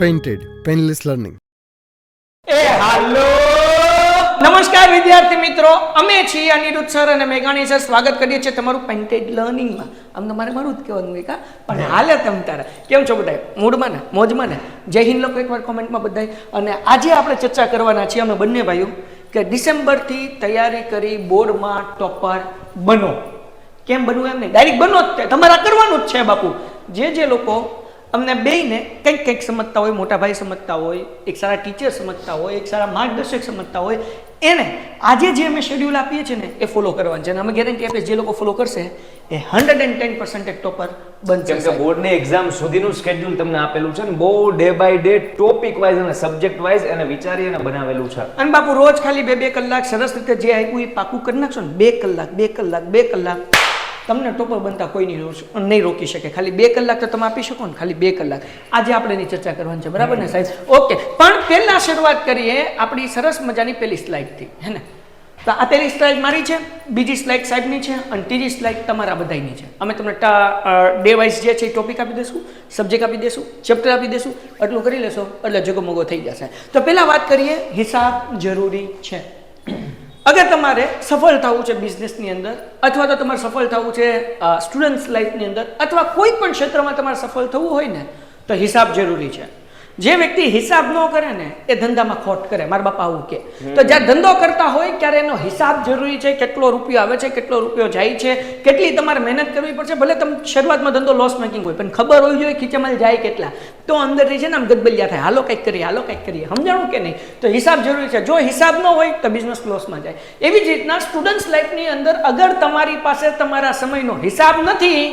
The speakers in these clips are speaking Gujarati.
Painted, Painless Learning. હાલો નમસ્કાર વિદ્યાર્થી મિત્રો, અમે છીએ અનિરુદ્ધ સર અને મેઘાણી સર. સ્વાગત કરીએ છીએ તમારું પેઇન્ટેડ લર્નિંગમાં. આમ તમારે મારું જ કહેવાનું હોય કા, પણ હાલે તમ તારે કેમ છો બધા? મૂડમાં ને મોજમાં ને? જય હિન્દ લોકો એકવાર કોમેન્ટમાં બધાય. અને આજે આપણે ચર્ચા કરવાના છીએ અમે બંને ભાઈઓ કે ડિસેમ્બરથી તૈયારી કરી બોર્ડમાં ટોપર બનો. કેમ બનવું એમ નહીં, ડાયરેક્ટ બનો જ તે તમારે કરવાનું જ છે બાપુ. જે લોકો અમને બેયને કંઈક સમજતા હોય, મોટા ભાઈ સમજતા હોય, એક સારા ટીચર સમજતા હોય, એક સારા માર્ગદર્શક સમજતા હોય, એને આજે જે અમે શેડ્યુલ આપીએ છીએ ને એ ફોલો કરવાનું છે. અને અમે ગેરંટી આપીએ જે લોકો ફોલો કરશે એ 110% ટોપર બનશે. કેમ કે બોર્ડની એક્ઝામ સુધીનું સ્કેડ્યુલ તમને આપેલું છે ને, બહુ day by day topic wise અને સબ્જેક્ટ વાઇઝ એને વિચારી અને બનાવેલું છે. અને બાપુ રોજ ખાલી 2 કલાક સરસ રીતે જે આપ્યું એ પાકું કરી નાખશો ને, 2 કલાક તમને ટોપર બનતા કોઈ નહીં રોકી શકે. ખાલી 2 કલાક તો તમે આપી શકો ને, ખાલી 2 કલાક. આજે આપણે એની ચર્ચા કરવાની છે, બરાબર ને સાહેબ? ઓકે, પણ પહેલા શરૂઆત કરીએ આપણી સરસ મજાની પહેલી સ્લાઇડથી, હે ને? તો આ પહેલી સ્લાઇડ મારી છે, બીજી સ્લાઇડ સાહેબની છે અને ત્રીજી સ્લાઇડ તમારા બધાની છે. અમે તમને ડે વાઇઝ જે છે એ ટોપિક આપી દઈશું, સબ્જેક્ટ આપી દઈશું, ચેપ્ટર આપી દઈશું. એટલું કરી લેશો એટલે જગમગો થઈ જશે. તો પહેલા વાત કરીએ, હિસાબ જરૂરી છે. અગર તમારે સફળ થવું છે બિઝનેસની અંદર, અથવા તો તમારે સફળ થવું છે સ્ટુડન્ટ્સ લાઈફની અંદર, અથવા કોઈ પણ ક્ષેત્રમાં તમારે સફળ થવું હોય ને, તો હિસાબ જરૂરી છે. જે વ્યક્તિ હિસાબ ન કરે ને એ ધંધામાં ખોટ કરે. મારા બાપા આવું કે. તો જ્યારે ધંધો કરતા હોય ત્યારે એનો હિસાબ જરૂરી છે. કેટલો રૂપિયો આવે છે, કેટલો રૂપિયો જાય છે, કેટલી તમારે મહેનત કરવી પડશે. ભલે તમે શરૂઆતમાં ધંધો લોસ મેકિંગ હોય, પણ ખબર હોવી જોઈએ ખીચામાં જાય કેટલા. તો અંદરથી છે ને આમ ગદબલિયા થાય, હાલો કંઈક કરીએ, સમજાણું કે નહીં? તો હિસાબ જરૂરી છે. જો હિસાબ ન હોય તો બિઝનેસ લોસમાં જાય. એવી જ રીતના સ્ટુડન્ટ્સ લાઈફની અંદર અગર તમારી પાસે તમારા સમયનો હિસાબ નથી,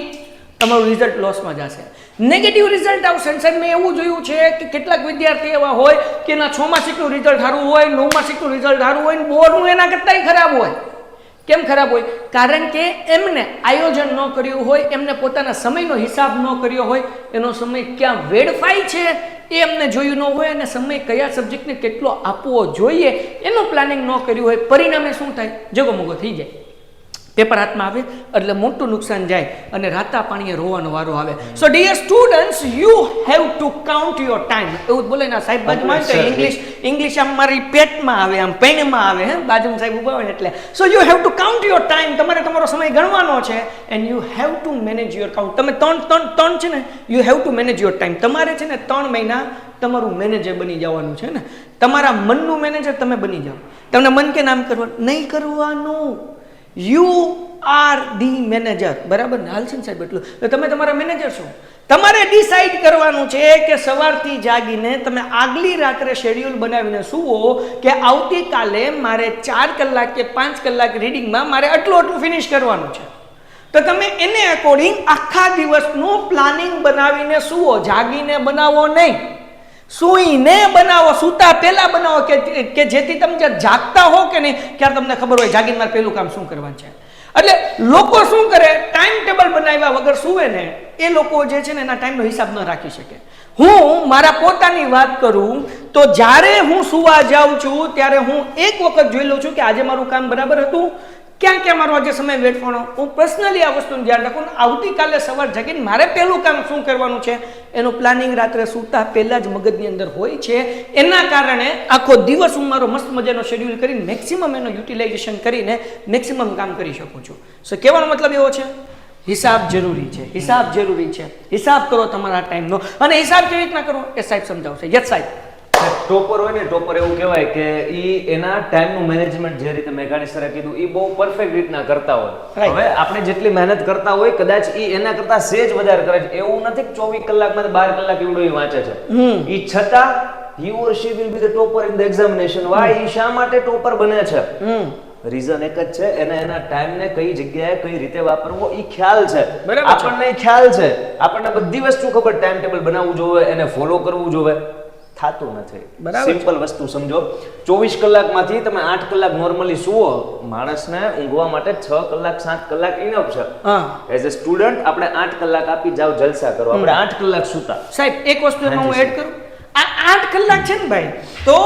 તમારું રિઝલ્ટ લોસમાં જશે, નેગેટિવ રિઝલ્ટ આવશે. સાહેબ મેં એવું જોયું છે કે કેટલાક વિદ્યાર્થી એવા હોય કે એના 6 માસિકનું રિઝલ્ટ સારું હોય, 9 માસિકનું રિઝલ્ટ સારું હોય, બોર્ડનું એના કરતાંય ખરાબ હોય. કેમ ખરાબ હોય? કારણ કે એમને આયોજન ન કર્યું હોય, એમને પોતાના સમયનો હિસાબ ન કર્યો હોય, એનો સમય ક્યાં વેડફાય છે એ એમને જોયું ન હોય, અને સમય કયા સબ્જેક્ટને કેટલો આપવો જોઈએ એનું પ્લાનિંગ ન કર્યું હોય. પરિણામે શું થાય? જગમગો થઈ જાય. પેપર હાથમાં આવે એટલે મોટું નુકસાન જાય અને રાતા પાણીએ રોવાનો વારો આવે. So dear students, you have to count your time. એવું બોલે ને સાહેબ બાજુમાં તો ઇંગ્લિશ આમ મારી પેટમાં આવે, આમ પેનમાં આવે, હે બાજુમાં સાહેબ ઉભા હોય એટલે. So you have to count your time. તમારે તમારો સમય ગણવાનો છે and you have two manage your count. તમે ત્રણ છે ને, you have two manage your time. તમારે છે ને 3 મહિના તમારું મેનેજર બની જવાનું છે ને. તમારા મનનું મેનેજર તમે બની જાઓ. તમને મન કે નામ કરવાનું નહીં કરવાનું. યુ આર ધી મેનેજર, બરાબર ને? હાલ છે ને સાહેબ એટલું? તો તમે તમારા મેનેજર છો. તમારે ડિસાઈડ કરવાનું છે કે સવારથી જાગીને તમે આગલી રાત્રે શેડ્યુલ બનાવીને સુવો કે આવતીકાલે મારે 4 કલાક કે 5 કલાક રીડિંગમાં મારે આટલું ફિનિશ કરવાનું છે. તો તમે એને અકોર્ડિંગ આખા દિવસનું પ્લાનિંગ બનાવીને સુવો. જાગીને બનાવો નહીં, સુઈને બનાવો. સૂતા પહેલા બનાવો કે જેથી તમે જ્યારે જાગતા હો કે નહીં ત્યારે તમને ખબર હોય જાગીને મારે પહેલું કામ શું કરવાનું છે. એટલે લોકો શું કરે, ટાઈમ ટેબલ બનાવ્યા વગર સુવે ને એ લોકો જે છે ને એના ટાઈમનો હિસાબ ન રાખી શકે. હું મારા પોતાની વાત કરું તો જ્યારે હું સુવા જાઉં છું ત્યારે હું એક વખત જોઈ લઉં છું કે આજે મારું કામ બરાબર હતું, ક્યાં મારો આજે સમય વેડફાણો. હું પર્સનલી આ વસ્તુનું ધ્યાન રાખું. આવતીકાલે સવાર જાગીને મારે પહેલું કામ શું કરવાનું છે એનું પ્લાનિંગ રાત્રે સૂતા પહેલાં જ મગજની અંદર હોય છે. એના કારણે આખો દિવસ હું મારો મસ્ત મજાનો શેડ્યુલ કરીને મેક્સિમમ એનો યુટિલાઇઝેશન કરીને મેક્સિમમ કામ કરી શકું છું. સો કહેવાનો મતલબ એવો છે, હિસાબ જરૂરી છે. હિસાબ જરૂરી છે. હિસાબ કરો તમારા ટાઈમનો. અને હિસાબ કેવી રીતના કરો એ સાહેબ સમજાવશે. યસ સાહેબ. ટોપર હોય ને, ટોપર એવું કહેવાય કે ઈ એના ટાઈમનું મેનેજમેન્ટ જે રીતે મેઘાણી સરે કીધું એ બહુ પરફેક્ટ રીતના કરતા હોય. હવે આપણે જેટલી મહેનત કરતા હોય કદાચ ઈ એના કરતા સેજ વધારે કરે છે. એવું નથી કે 24 કલાકમાં 12 કલાક એવડો ઈ વાંચે છે. ઈ છતાં he or she will be the topper in the examination. why? ઈ શા માટે ટોપર બને છે? રીઝન એક જ છે, એના ટાઈમને કઈ જગ્યાએ કઈ રીતે વાપરવો એ ખ્યાલ છે. આપણને ખ્યાલ છે, આપણને બધી વસ્તુ ખબર. ટાઈમ ટેબલ બનાવવું જોઈએ, એને ફોલો કરવું જોઈએ, થાતું નથી. સિમ્પલ વસ્તુ સમજો. 24 કલાકમાંથી તમે 8 કલાક નોર્મલી સુવો. માણસને ઊંઘવા માટે 6 કલાક 7 કલાક ઇનફ છે. એઝ અ સ્ટુડન્ટ આપણે 8 કલાક આપી જાવ, જલસા કરો. આપણે 8 કલાક સુતા. સાહેબ એક વસ્તુ એમાં હું એડ કરું. આ 8 કલાક છે ને ભાઈ, તો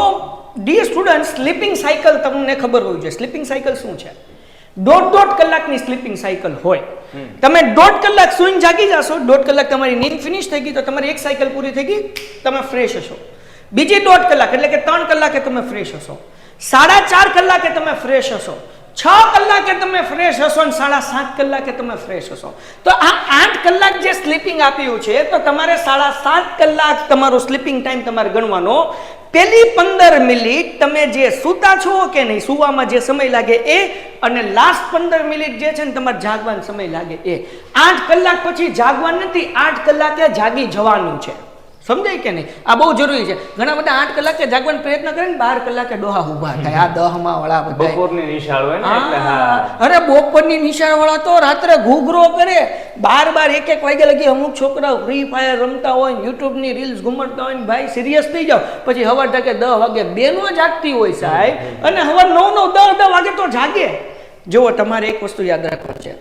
ડિયર સ્ટુડન્ટ, સ્લીપિંગ સાયકલ તમને ખબર હોવી જોઈએ. સ્લીપિંગ સાયકલ શું છે? દોઢ કલાકની સ્લીપિંગ સાયકલ હોય. તમે 1.5 કલાક સુઈને જાગી જશો, 1.5 કલાક તમારી નીંદ ફિનિશ થઈ ગઈ તો તમારી એક સાયકલ પૂરી થઈ ગઈ, તમે ફ્રેશ હશો. બીજી 1.5 કલાક એટલે કે 3 કલાકે તમે ફ્રેશ હશો, 4.5 કલાકે તમે ફ્રેશ હશો, 6 કલાકે તમે ફ્રેશ હશો અને 7.5 કલાકે તમે ફ્રેશ હશો. તો આ 8 કલાક જે સ્લીપિંગ આપ્યું છે તો તમારે 7.5 કલાક તમારો સ્લીપિંગ ટાઈમ તમારે ગણવાનો. પેલી 15 મિનિટ તમે જે સૂતા છો કે નહીં, સુવામાં જે સમય લાગે એ, અને લાસ્ટ 15 મિનિટ જે છે ને તમારે જાગવાનો સમય લાગે એ. 8 કલાક પછી જાગવાનું નથી, 8 કલાકે જાગી જવાનું છે. સમજાય કે નહીં? આ બહુ જરૂરી છે. ઘણા બધા 8 કલાકે જાગવાનો પ્રયત્ન કરે ને 12 કલાકે ડોહા ઊભા થાય. આ 10 વાળા બધા બપોરની નિશાળ હોય ને એટલે હા. અરે બપોરની નિશાળ વાળા તો રાત્રે ઘૂઘરો કરે 12 1 વાગ્યા લગી. અમુક છોકરાઓ ફ્રી ફાયર રમતા હોય, યુટ્યુબ ની રીલ્સ ઘુમડતા હોય, ભાઈ સિરિયસ થઈ જાવ પછી હવાર તકે 10 વાગે બેનો જાગતી હોય સાહેબ, અને હવાર 9 10 વાગે તો જાગે. જુઓ, તમારે એક વસ્તુ યાદ રાખવાની છે,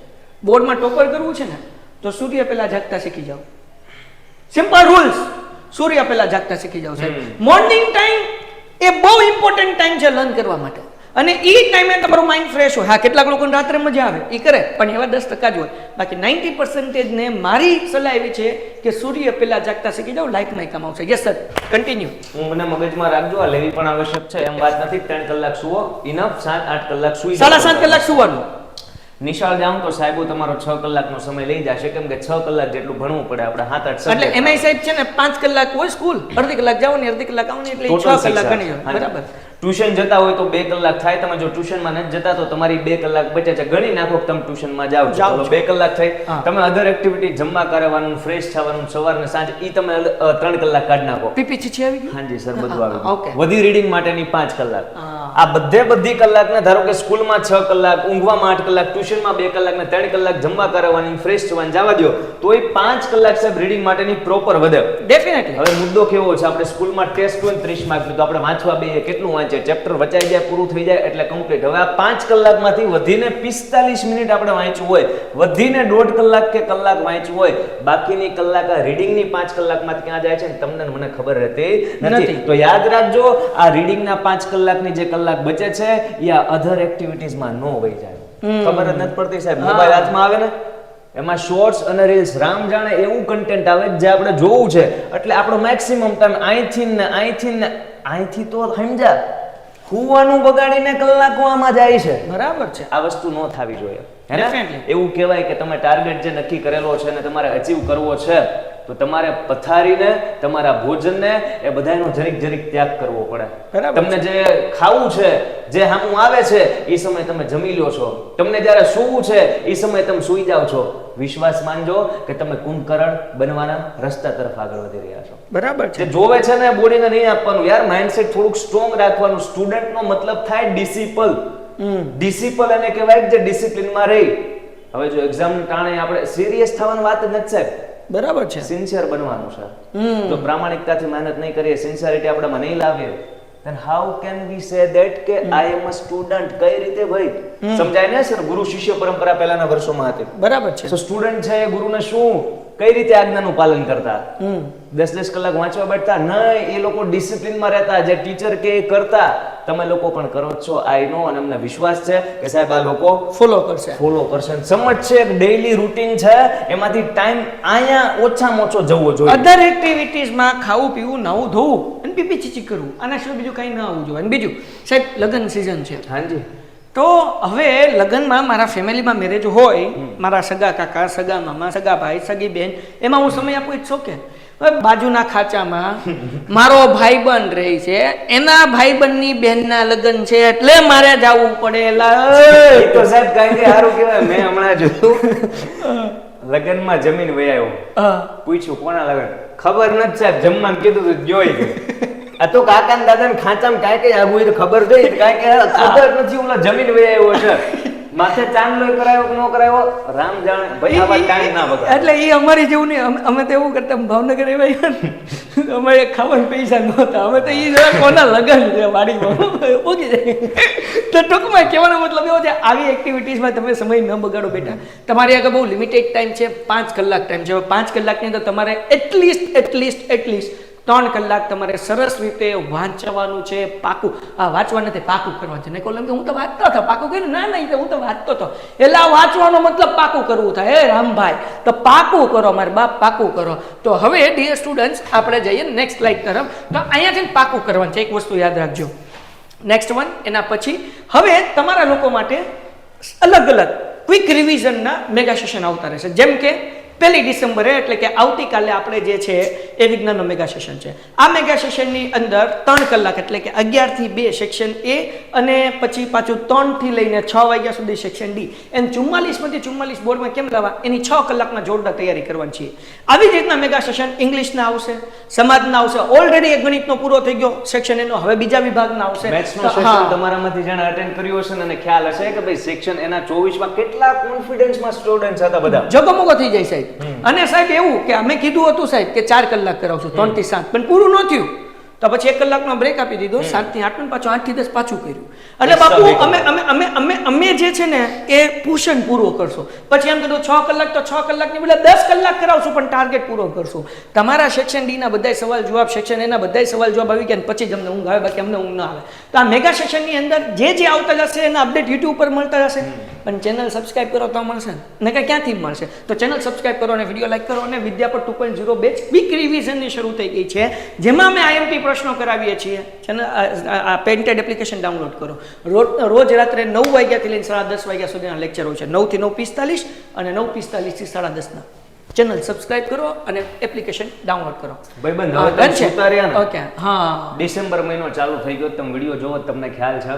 બોર્ડમાં ટોપર કરવું છે ને તો સૂર્ય પહેલા જાગતા શીખી જાઓ. Simple rules. સૂર્ય પહેલા જાગતા શીખી જાવ સાહેબ. મોર્નિંગ ટાઈમ એ બહુ ઇમ્પોર્ટન્ટ ટાઈમ છે લર્ન કરવા માટે, અને એ ટાઈમે તમારું માઇન્ડ ફ્રેશ હોય. હા, કેટલાક લોકોને રાત્રે મજા આવે એ કરે, પણ એવા 10% જ હોય. બાકી 90% ને મારી સલાહ એવી છે કે સૂર્ય પહેલા જાગતા શીખી જાવ, લાઈફમાં કામ આવશે. Yes sir, continue. મને મગજમાં રાખજો, આ લેવી પણ આવશ્યક છે એમ વાત નથી. 3 કલાક સુવો ઇનફ, 7-8 કલાક સુઈ 7.5 કલાક સુવાનું. નિશાળ જાઉં તો સાહેબો તમારો 6 કલાકનો સમય લઈ જશે, કેમ કે 6 કલાક જેટલું ભણવું પડે આપણે 7-8 એટલે એમઆઈ સાહેબ છે ને 5 કલાક હોય સ્કૂલ, અડધી કલાક જાવ ને અડધી કલાક આવો ને એટલે 6 કલાક ગણી લો. બરાબર. ટ્યુશન જતા હોય તો 2 કલાક થાય. તમે જો ટ્યુશનમાં નથી જતા તો તમારી 2 કલાક બચે છે. ગણી નાખો તમે ટ્યુશનમાં જાઓ છો, 2 કલાક થઈ. તમે અધર એક્ટિવિટી જમવા કરવાનું, ફ્રેશ થવાનું, સવાર ને સાંજ, ઈ તમે 3 કલાક કાઢ નાખો. પીપી છે આવી ગયું? હાજી સર, બધું આવી ઓકે. ગયું. વધી રીડિંગ માટેની 5 કલાક. આ બધી કલાકને ધારો કે સ્કૂલમાં 6 કલાક, ઊંઘવામાં 8 કલાક, ટ્યુશનમાં 2 કલાક ને 3 કલાક જમવા કરવાની, ફ્રેશ થવાની જવા દો તોય 5 કલાક સાહેબ રીડિંગ માટેની પ્રોપર વધે. ડેફિનેટલી. હવે મુદ્દો કેવો છે, આપણે સ્કૂલમાં ટેસ્ટ હોય 30 માર્કનું તો આપણે વાંચવા બેહીએ, કેટલું વાંચીએ? ચેપ્ટર વચાઈ જાય, પૂરું થઈ જાય એટલે કમ્પ્લીટ. હવે આ 5 કલાકમાંથી વધીને 45 મિનિટ આપણે વાંચવું હોય, વધીને 1.5 કલાક કે કલાક વાંચવું હોય, બાકીની કલાક આ રીડિંગની 5 કલાકમાં ક્યાં જાય છે ને તમને મને ખબર રહેતી નથી. તો યાદ રાખજો, આ રીડિંગના 5 કલાકની જે કલાક બચે છે એ આ અધર એક્ટિવિટીઝમાં નો વહી જાય. ખબર જ નથી પડતી સાહેબ. મોબાઈલ હાથમાં આવે ને એમાં શોર્ટ્સ અને રીલ્સ, રામ જાણે એવું કન્ટેન્ટ આવે જે આપણે જોવું છે, એટલે આપણો મેક્સિમમ ટાઈમ અહીંથી તો સમજા ખુવાનું બગાડીને કલાકો આમાં જાય છે. બરાબર છે. આ વસ્તુ ન થવી જોઈએ. એવું કહેવાય કે તમે ટાર્ગેટ જે નક્કી કરેલો છે ને તમારે અચીવ કરવો છે તો તમારે પથારીને, તમારા ભોજનને એ બધાનો જરીક ત્યાગ કરવો પડે. તમને જે ખાવું છે, જે સામું આવે છે એ સમય તમે જમી લો છો, તમને જ્યારે સૂવું છે એ સમય તમે સૂઈ જાઓ છો. વિશ્વાસ માનજો કે તમે કુંભકરણ બનવાના રસ્તા તરફ આગળ વધી રહ્યા છો. બરાબર છે. જે જોવે છે ને બોડીને નહીં આપવાનું યાર, માઇન્ડસેટ થોડુંક સ્ટ્રોંગ રાખવાનું. સ્ટુડન્ટનો મતલબ થાય ડિસિપલ. ડિસિપલ એને કહેવાય જે ડિસિપ્લિનમાં રહે. હવે જો એક્ઝામ ટાણે આપણે સિરિયસ થવાની વાત જ નથી સાહેબ. બરાબર છે. સિન્સિયર બનવાનું છે. જો પ્રામાણિકતાથી મહેનત નહીં કરીએ, સિન્સિયરિટી આપણામાં નહીં લાવીએ, then how can we say that કે I am a student? કઈ રીતે ભાઈ સમજાય ને સર? ગુરુ શિષ્ય પરંપરા પહેલાના વર્ષોમાં હતી. બરાબર છે. તો સ્ટુડન્ટ છે એ ગુરુને શું કઈ રીતે આજ્ઞાનું પાલન કરતા? 10 કલાક વાંચવા બેઠતા નહીં, એ લોકો ડિસિપ્લિનમાં રહેતા, જે ટીચર કે એ કરતા. તમે લોકો પણ કરો છો, આઈ નો, અને અમને વિશ્વાસ છે કે સાહેબ આ લોકો ફોલો કરશે. સમજ છે, એક ડેઈલી રૂટીન છે, એમાંથી ટાઈમ અહીંયા ઓછામાં ઓછો જવો જોઈએ. અધર એક્ટિવિટીઝમાં ખાવું, પીવું, નાવું, ધોવું અને પીપી ચીચી કરવું, આના સિવાય બીજું કંઈ ના આવવું જોઈએ. અને બીજું સાહેબ, લગ્ન સિઝન છે. હાજી. તો હવે લગ્નમાં મારા ફેમિલીમાં મેરેજ હોય, મારા સગા કાકા, સગા મામા, સગા ભાઈ, સગી બેન, એમાં હું સમય આપું ઈચ્છો કે બાજુના ખાચામાં મારો ભાઈબંધ રહે છે, એના ભાઈબંધની બેનના લગ્ન છે એટલે મારે જવું પડે. તો સાહેબ કાંઈ સારું કહેવાય. મેં હમણાં જોયું લગ્નમાં જમીન વહી આવ્યો, પૂછ્યું કોના લગ્ન, ખબર નથી સાહેબ, જમવાનું કીધું તો જોઈ ગયું. આ તો કાકા ને દાદા ને ખાંચામાં કાંઈ આગું તો ખબર જોઈ, કાંઈ ખબર નથી, ઓલા જમીન વહી આવ્યો છે. માથે ચાંદલો કરાયો કે ન કરાયો રામ જાણે. ભાઈ આવા ટાઈમ ના બગાડ. એટલે એ અમારી જેવું નહીં. અમે તો એવું કરતા, ભાવનગર એવા અમારે ખાવાના પૈસા નહોતા, અમે તો એ જોયા કોના લગન છે વાડીમાં ઉગી જાય. તો ટૂંકમાં કહેવાનો મતલબ એવો છે, આવી એક્ટિવિટીઝમાં તમે સમય ન બગાડો બેટા. તમારી આગળ બહુ લિમિટેડ ટાઈમ છે, 5 કલાક ટાઈમ છે. 5 કલાકની અંદર તમારે એટલીસ્ટ 3 કલાક તમારે સરસ રીતે વાંચવાનું છે, પાકું વાંચવા નથી પાકું કરવાનું છે. ને કોલમ કે હું તો વાંચતો હતો, પાકું કર્યું? ના ના, હું તો વાંચતો હતો. એટલે આ વાંચવાનો મતલબ પાકું કરવું થાય. હે રામભાઈ, તો પાકું કરો મારા બાપ, પાકું કરો. તો હવે ડિયર સ્ટુડન્ટ્સ આપણે જઈએ નેક્સ્ટ સ્લાઇડ તરફ. તો અહીંયાથી પાકું કરવાનું છે, એક વસ્તુ યાદ રાખજો. નેક્સ્ટ વન, એના પછી હવે તમારા લોકો માટે અલગ અલગ ક્વિક રિવિઝનના મેગા સેશન આવતા રહેશે. જેમ કે 1 ડિસેમ્બરે એટલે કે આવતીકાલે આપણે જે છે એ વિજ્ઞાનનો મેગા સેશન છે. આ મેગા સેશનની અંદર 3 કલાક એટલે કે 11 થી 2 સેક્શન એ અને પછી પાછું 3 થી લઈને 6 વાગ્યા સુધી સેક્શન ડી. એમ 44 માંથી 44 બોર્ડમાં કેમ લાવવા, એની 6 કલાકમાં જોરદાર તૈયારી કરવાની છે. આવી જ રીતના મેગા સેશન ઇંગ્લિશના આવશે, સમાજના આવશે. ઓલરેડી એક ગણિતનો પૂરો થઈ ગયો સેક્શન એનો, હવે બીજા વિભાગના આવશે. મેથ્સનો સેશન તમારામાંથી જેણે અટેન્ડ કર્યું હશે અને ખ્યાલ હશે કે ભાઈ સેક્શન એના 24 માં કેટલા કોન્ફિડન્સમાં સ્ટુડન્ટ્સ હતા બધા. જગમગો થઈ જાય સાહેબ. અને સાહેબ એવું કે અમે કીધું હતું સાહેબ કે 4 કલાક કરાવશું 3 થી 7, પણ પૂરું ન થયું. તો પછી 1 કલાકનો બ્રેક આપી દીધો, 7 થી 8 પાછું 8 થી 10 પાછું કર્યું. એટલે બાપુ અમે જે છે ને એ પોષણ પૂરો કરશો. પછી એમ કીધું 6 કલાક તો 6 કલાકની બદલે 10 કલાક કરાવશું, પણ ટાર્ગેટ પૂરો કરશું. તમારા સેક્શન ડી ના બધા સવાલ જવાબ, સેક્શન એ ના બધા સવાલ જવાબ આવી ગયા પછી જ અમને ઊંઘ આવે, બાકી અમને ઊંઘ ન આવે. તો આ મેગા સેશનની અંદર જે આવતા જશે એના અપડેટ યુટ્યુબ પર મળતા જશે. પણ ચેનલ સબસ્ક્રાઇબ કરો તો મળશે ને, કે ક્યાંથી મળશે? તો ચેનલ સબસ્ક્રાઇબ કરો અને વિડીયો લાઈક કરો. અને વિદ્યાપટ 2.0 બેચ ક્વિક રિવિઝનની શરૂ થઈ ગઈ છે, જેમાં અમે IMP પ્રશ્નો કરાવીએ છીએ. ચેનલ પેન્ટેડ એપ્લિકેશન ડાઉનલોડ કરો. રોજ રાત્રે 9 વાગ્યાથી લઈને 10:30 વાગ્યા સુધીના લેક્ચર હોય છે. 9 થી 9:45 અને 9:45 થી 10:30 ચેનલ સબસ્ક્રાઇબ કરો અને એપ્લિકેશન ડાઉનલોડ કરો. ભાઈબંધ હવે તમે સુતા રહ્યા ને. ઓકે, હા, ડિસેમ્બર મહિનો ચાલુ થઈ ગયો, તમે વિડીયો જોવો તમને ખ્યાલ છે.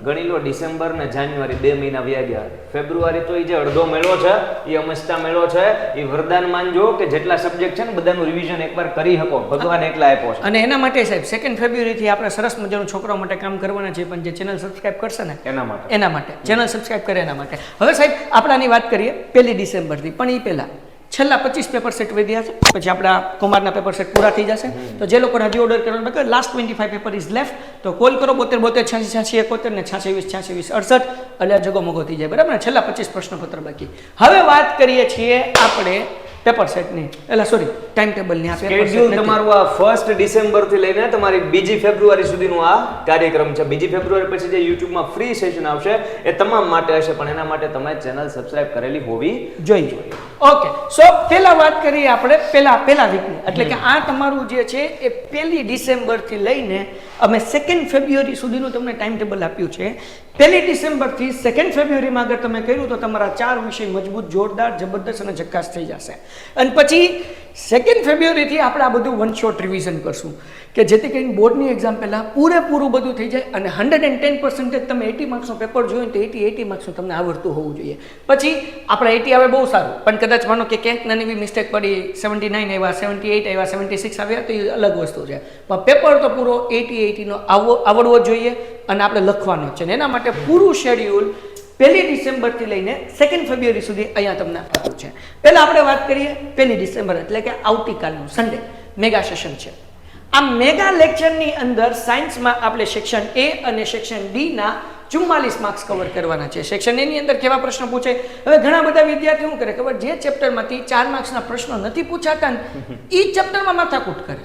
ગણી લો ડિસેમ્બર ને જાન્યુઆરી 2 મહિના વયા ગયા. ફેબ્રુઆરી તો એ જે અડધો મેળો છે એ અમસ્તા મેળો છે. એ વરદાન માનજો કે જેટલા સબ્જેક્ટ છે ને બધાનું રિવિઝન એકવાર કરી શકો, ભગવાન એટલા આપ્યો છે. અને એના માટે સાહેબ 2 ફેબ્રુઆરી થી આપણે સરસ મજાનું છોકરાઓ માટે કામ કરવાના છે, પણ જે ચેનલ સબસ્ક્રાઇબ કરશે ને એના માટે ચેનલ સબસ્ક્રાઇબ કરે એના માટે. હવે સાહેબ આપણાની વાત કરીએ 1 ડિસેમ્બર થી, પણ એ પહેલા છેલ્લા 25 પેપર સેટ વધ્યા છે. પછી આપણા કુમારના પેપર સેટ પૂરા થઈ જશે. તો જે લોકોને હજી ઓર્ડર કરવાનો બાકી, લાસ્ટ 25 પેપર ઇઝ લેફ્ટ. તો કોલ કરો 72 72 86 86 71 ને 86 20 86 20 68, એટલે જગમગો થઈ જાય. બરાબર ને? છેલ્લા 25 પ્રશ્નપત્ર બાકી. હવે વાત કરીએ છીએ આપણે પેપર સેટની, એટલે સોરી ટાઈમ ટેબલની. આ શેડ્યુલ તમારું આ 1 ડિસેમ્બર થી લઈને તમારી 2 ફેબ્રુઆરી સુધીનું આ કાર્યક્રમ છે. 2 ફેબ્રુઆરી પછી જે યુટ્યુબમાં ફ્રી સેશન આવશે એ તમામ માટે હશે, પણ એના માટે તમારે ચેનલ સબસ્ક્રાઇબ કરેલી હોવી જોઈએ. ઓકે, સો પહેલા વાત કરીએ આપણે પહેલા વીકની, એટલે કે આ તમારું જે છે એ 1 ડિસેમ્બર થી લઈને અમે 2 ફેબ્રુઆરી સુધીનું તમને ટાઈમ ટેબલ આપ્યું છે. 1 ડિસેમ્બર થી 2 ફેબ્રુઆરીમાં અગર તમે કર્યું તો તમારા 4 વિષય મજબૂત, જોરદાર, જબરદસ્ત અને ઝકાસ થઈ જશે. અને પછી 2 ફેબ્રુઆરીથી આપણે આ બધું વન શોટ રિવિઝન કરશું કે જેથી કરીને બોર્ડની એક્ઝામ પહેલાં પૂરેપૂરું બધું થઈ જાય અને 110% તમે 80 માર્ક્સનો પેપર જોયું તો 80 માર્ક્સનું તમને આવડતું હોવું જોઈએ. પછી આપણે 80 આવે બહુ સારું, પણ કદાચ માનો કે ક્યાંક નાની એવી મિસ્ટેક પડી, 79 આવ્યા, 78 આવ્યા, 76 આવ્યા તો એ અલગ વસ્તુ છે. પણ પેપર તો પૂરો 80નો આવડવો જોઈએ અને આપણે લખવાનો છે. એના માટે પૂરું શેડ્યુલ 1 ડિસેમ્બરથી લઈને 2 ફેબ્રુઆરી સુધી અહીંયા તમને આપ્યું છે. પહેલાં આપણે વાત કરીએ 1 ડિસેમ્બર એટલે કે આવતીકાલનું સન્ડે મેગા સેશન છે. આ મેગા લેક્ચરની અંદર સાયન્સમાં આપણે સેક્શન એ અને સેક્શન ડી ના 44 માર્ક્સ કવર કરવાના છે. સેક્શન એ ની અંદર કેવા પ્રશ્નો પૂછે? હવે ઘણા બધા વિદ્યાર્થીઓ શું કરે ખબર, જે ચેપ્ટરમાંથી 4 માર્ક્સના પ્રશ્નો નથી પૂછાતા ને એ ચેપ્ટરમાં માથાકૂટ કરે.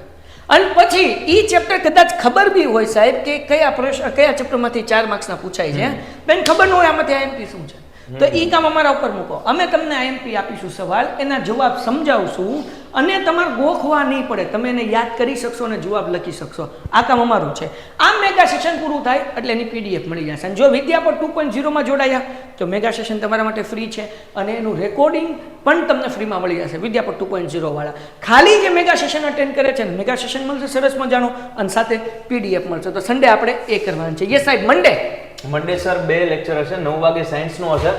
અને પછી એ ચેપ્ટર કદાચ ખબર બી હોય સાહેબ કે કયા ચેપ્ટરમાંથી 4 માર્ક્સના પૂછાય છે, પણ ખબર ન હોય આમાંથી આઈએમપી શું છે. તો એ કામ અમારા ઉપર મૂકો. અમે તમને આઈએમપી આપીશું, સવાલ એના જવાબ સમજાવશું અને તમારે ગોખવા નહીં પડે, તમે એને યાદ કરી શકશો અને જવાબ લખી શકશો. આ કામ અમારું છે. આ મેગા સેશન પૂરું થાય એટલે એની PDF મળી જશે. અને જો વિદ્યાપટ 2.0 જોડાયા તો મેગા સેશન તમારા માટે ફ્રી છે અને એનું રેકોર્ડિંગ પણ તમને ફ્રીમાં મળી જશે. વિદ્યાપટ 2.0 વાળા ખાલી જે મેગા સેશન અટેન્ડ કરે છે ને મેગા સેશન મળશે સરસ મજાનો અને સાથે PDF મળશે. તો સન્ડે આપણે એ કરવાનું છે. યસ સાહેબ, મંડે સર 2 લેક્ચર હશે. 9 વાગે સાયન્સ નો હશે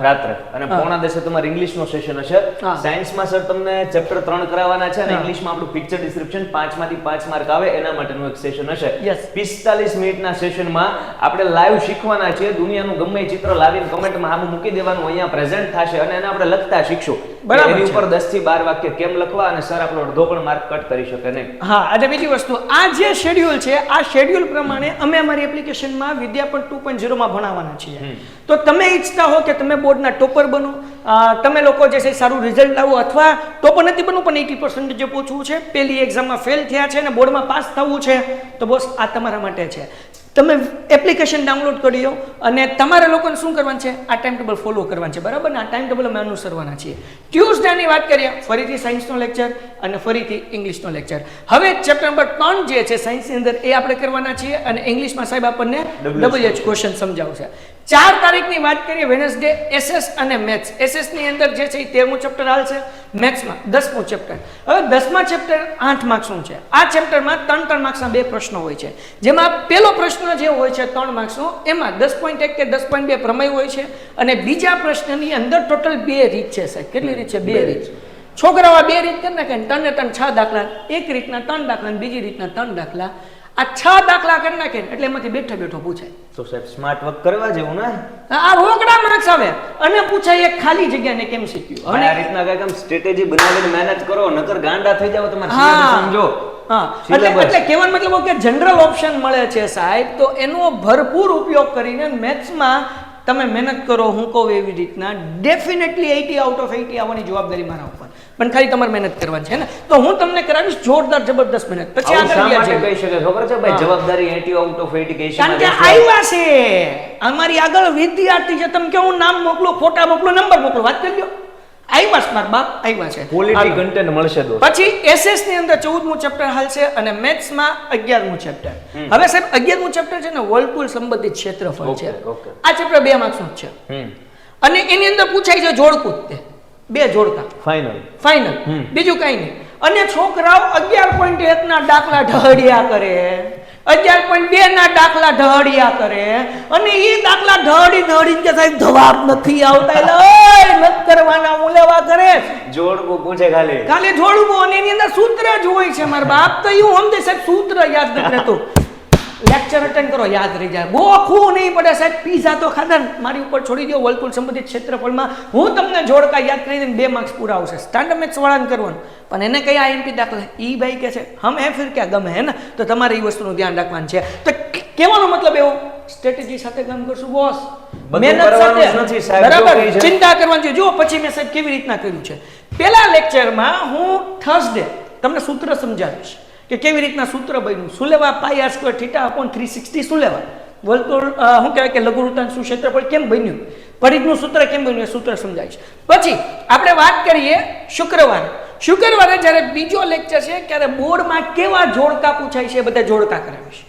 રાત્રે અને 9:30 તમારે ઇંગ્લિશ નો સેશન હશે. સાયન્સમાં સર તમને ચેપ્ટર 3 કરાવવાના છે અને ઇંગ્લિશમાં આપણું પિક્ચર ડિસ્ક્રિપ્શન 5 માંથી 5 માર્ક આવે એના માટેનું એક સેશન હશે. 45 મિનિટના સેશનમાં આપણે લાઈવ શીખવાના છે. દુનિયાનું ગમે એ ચિત્ર લાવીને કમેન્ટમાં આમ મૂકી દેવાનું, અહીંયા પ્રેઝન્ટ થશે અને એને આપણે લખતા શીખશું. એની ઉપર 10 થી 12 વાક્ય કેમ લખવા અને સર આપણો અડધો પણ માર્ક કટ કરી શકે નહીં. હા, અને બીજી વસ્તુ, આ જે શેડ્યુલ છે આ શેડ્યુલ પ્રમાણે અમે અમારી એપ્લિકેશનમાં વિદ્યાપટ 2.0 માં ભણાવવાના છીએ. તો તમે ઈચ્છતા હો કે તમે બોર્ડના ટોપર બનો, તમે લોકો જે છે સારું રિઝલ્ટ લાવો અથવા ટોપર નથી બનવું પણ 80% જે પહોંચવું છે, પહેલી એક્ઝામમાં ફેલ થયા છે અને બોર્ડમાં પાસ થવું છે, તો બોસ આ તમારા માટે છે. તમે એપ્લિકેશન ડાઉનલોડ કરી લો અને તમારા લોકોને શું કરવાનું છે, આ ટાઈમ ટેબલ ફોલો કરવાનું છે, બરાબર ને? આ ટાઈમ ટેબલ અમે અનુસરવાના છીએ. ટ્યુઝડેની વાત કરીએ, ફરીથી સાયન્સનો લેક્ચર અને ફરીથી ઇંગ્લિશનો લેક્ચર. હવે ચેપ્ટર નંબર 3 જે છે સાયન્સની અંદર એ આપણે કરવાના છીએ અને ઇંગ્લિશમાં સાહેબ આપણને WH ક્વેશ્ચન સમજાવશે. 4 તારીખની વાત કરીએ વેનસડે, એસએસ અને મેથ્સ. એસએસ ની અંદર જે છે એ 13મું ચેપ્ટર હાલશે, મેથ્સમાં 10મું ચેપ્ટર. હવે 10મા ચેપ્ટર 8 માર્ક્સનું છે. આ ચેપ્ટરમાં 3 માર્ક્સના 2 પ્રશ્નો હોય છે, જેમાં પહેલો પ્રશ્ન જે હોય છે 3 માર્ક્સનો, એમાં 10.1 કે 10.2 પ્રમેય હોય છે અને બીજા પ્રશ્નની અંદર ટોટલ 2 રીત છે સાહેબ. કેટલી રીત છે? 2 રીત. છોકરાઓ 2 રીત કરી નાખે, 3 ને 3 6 દાખલા, એક રીતના 3 દાખલા અને બીજી રીતના 3 દાખલા. આ 6 દાખલા કરી નાખે એટલે એમાંથી બેઠો પૂછાય. તો સાહેબ સ્માર્ટ વર્ક કરવા જેવું ને, આ રોકડા માર્ક્સ આવે અને પૂછાય એક ખાલી જગ્યાને કેમ શીખ્યું. અને આ રીતના કઈક આમ સ્ટ્રેટેજી બનાવીને મહેનત કરો, નકર ગાંડા થઈ જાવ તમારે સિલેબસ સમજો. એટલે કહેવાનો મતલબ કે જનરલ ઓપ્શન મળે છે સાહેબ, તો એનો ભરપૂર ઉપયોગ કરીને મેથ્સમાં તમે મહેનત કરો. હું કહું એવી રીતના ડેફિનેટલી 80 આઉટ ઓફ 80 આવવાની જવાબદારી મારા ઉપર, પણ ખાલી તમારે મહેનત કરવાની છે ને. તો હું તમને કરાવીશ જોરદાર જબરદસ્ત મહેનત. પછી આગળ કહી શકે ખબર છે ભાઈ, જવાબદારી 80 આઉટ ઓફ 80 કહી કારણ કે આવ્યા છે અમારી આગળ વિદ્યાર્થી છે. તમે કેવું નામ મોકલો, ફોટા મોકલો, નંબર મોકલો, વાત કરી લો. આવ્યા છે મારા બાપ, આવ્યા છે. ક્વોલિટી કન્ટેન્ટ મળશે દોસ્ત. પછી એસએસ ની અંદર 14મું ચેપ્ટર હાલશે અને મેથ્સમાં 11મું ચેપ્ટર. હવે સાહેબ 11મું ચેપ્ટર છે ને વર્લપુલ સંબંધિત ક્ષેત્રફળ છે. આ ચેપ્ટર 2 માર્ક્સનું જ છે અને એની અંદર પૂછાય છે જોડકૂદ, તે 2 જોડકા ફાઇનલ, બીજું કઈ નહીં. અને છોકરાઓ 11.1 ના દાખલા ઢહડિયા કરે, 11.2 ના દાખલા ઢહડિયા કરે અને એ દાખલા ઢહડી કે સાહેબ જવાબ નથી આવતા એટલે નથી કરવાના ઉલેવા કરે. જોડકું પૂછે ખાલી જોડકું અને એની અંદર સૂત્ર જ હોય છે. મારા બાપ તો એવું સમજે સાહેબ સૂત્ર યાદ નથી રહેતું. લેક્ચર અટેન્ડ કરો, યાદ રહી જાય. ગોખવું નહીં પડે સાહેબ. પીઝા તો ખાધા, મારી ઉપર છોડી દો. વર્લપુલ સંબંધિત ક્ષેત્રફળમાં હું તમને જોડકા યાદ કરી દઈને 2 માર્ક્સ પૂરા આવશે. સ્ટાન્ડર્ડ મેથ્સ વાળાને કરવાનું, પણ એને કઈ આઈએમપી દાખલા ઈ ભાઈ કે છે હમ હે ફિર ક્યાં ગમે હે ને. તો તમારે એ વસ્તુનું ધ્યાન રાખવાનું છે. તો કહેવાનો મતલબ એવો, સ્ટ્રેટેજી સાથે કામ કરશું બોસ, મહેનત સાથે, બરાબર, ચિંતા કરવાની છે. જો પછી મેં સાહેબ કેવી રીતના કર્યું છે. પહેલા લેક્ચરમાં હું થર્સડે તમને સૂત્ર સમજાવીશ કે કેવી રીતના સૂત્ર બન્યું. શું લેવા? પાઈ આર સ્ક્વેર થીટા અપોન 360 શું લેવા? વર્તુળ શું કહેવાય કે લઘુવૃત્તાંશનું ક્ષેત્રફળ કેમ બન્યું, પરિઘનું સૂત્ર કેમ બન્યું, એ સૂત્ર સમજાવીશ. પછી આપણે વાત કરીએ શુક્રવારે જ્યારે બીજો લેક્ચર છે ત્યારે બોર્ડમાં કેવા જોડકા પૂછાય છે એ બધા જોડકા કરાવીશ.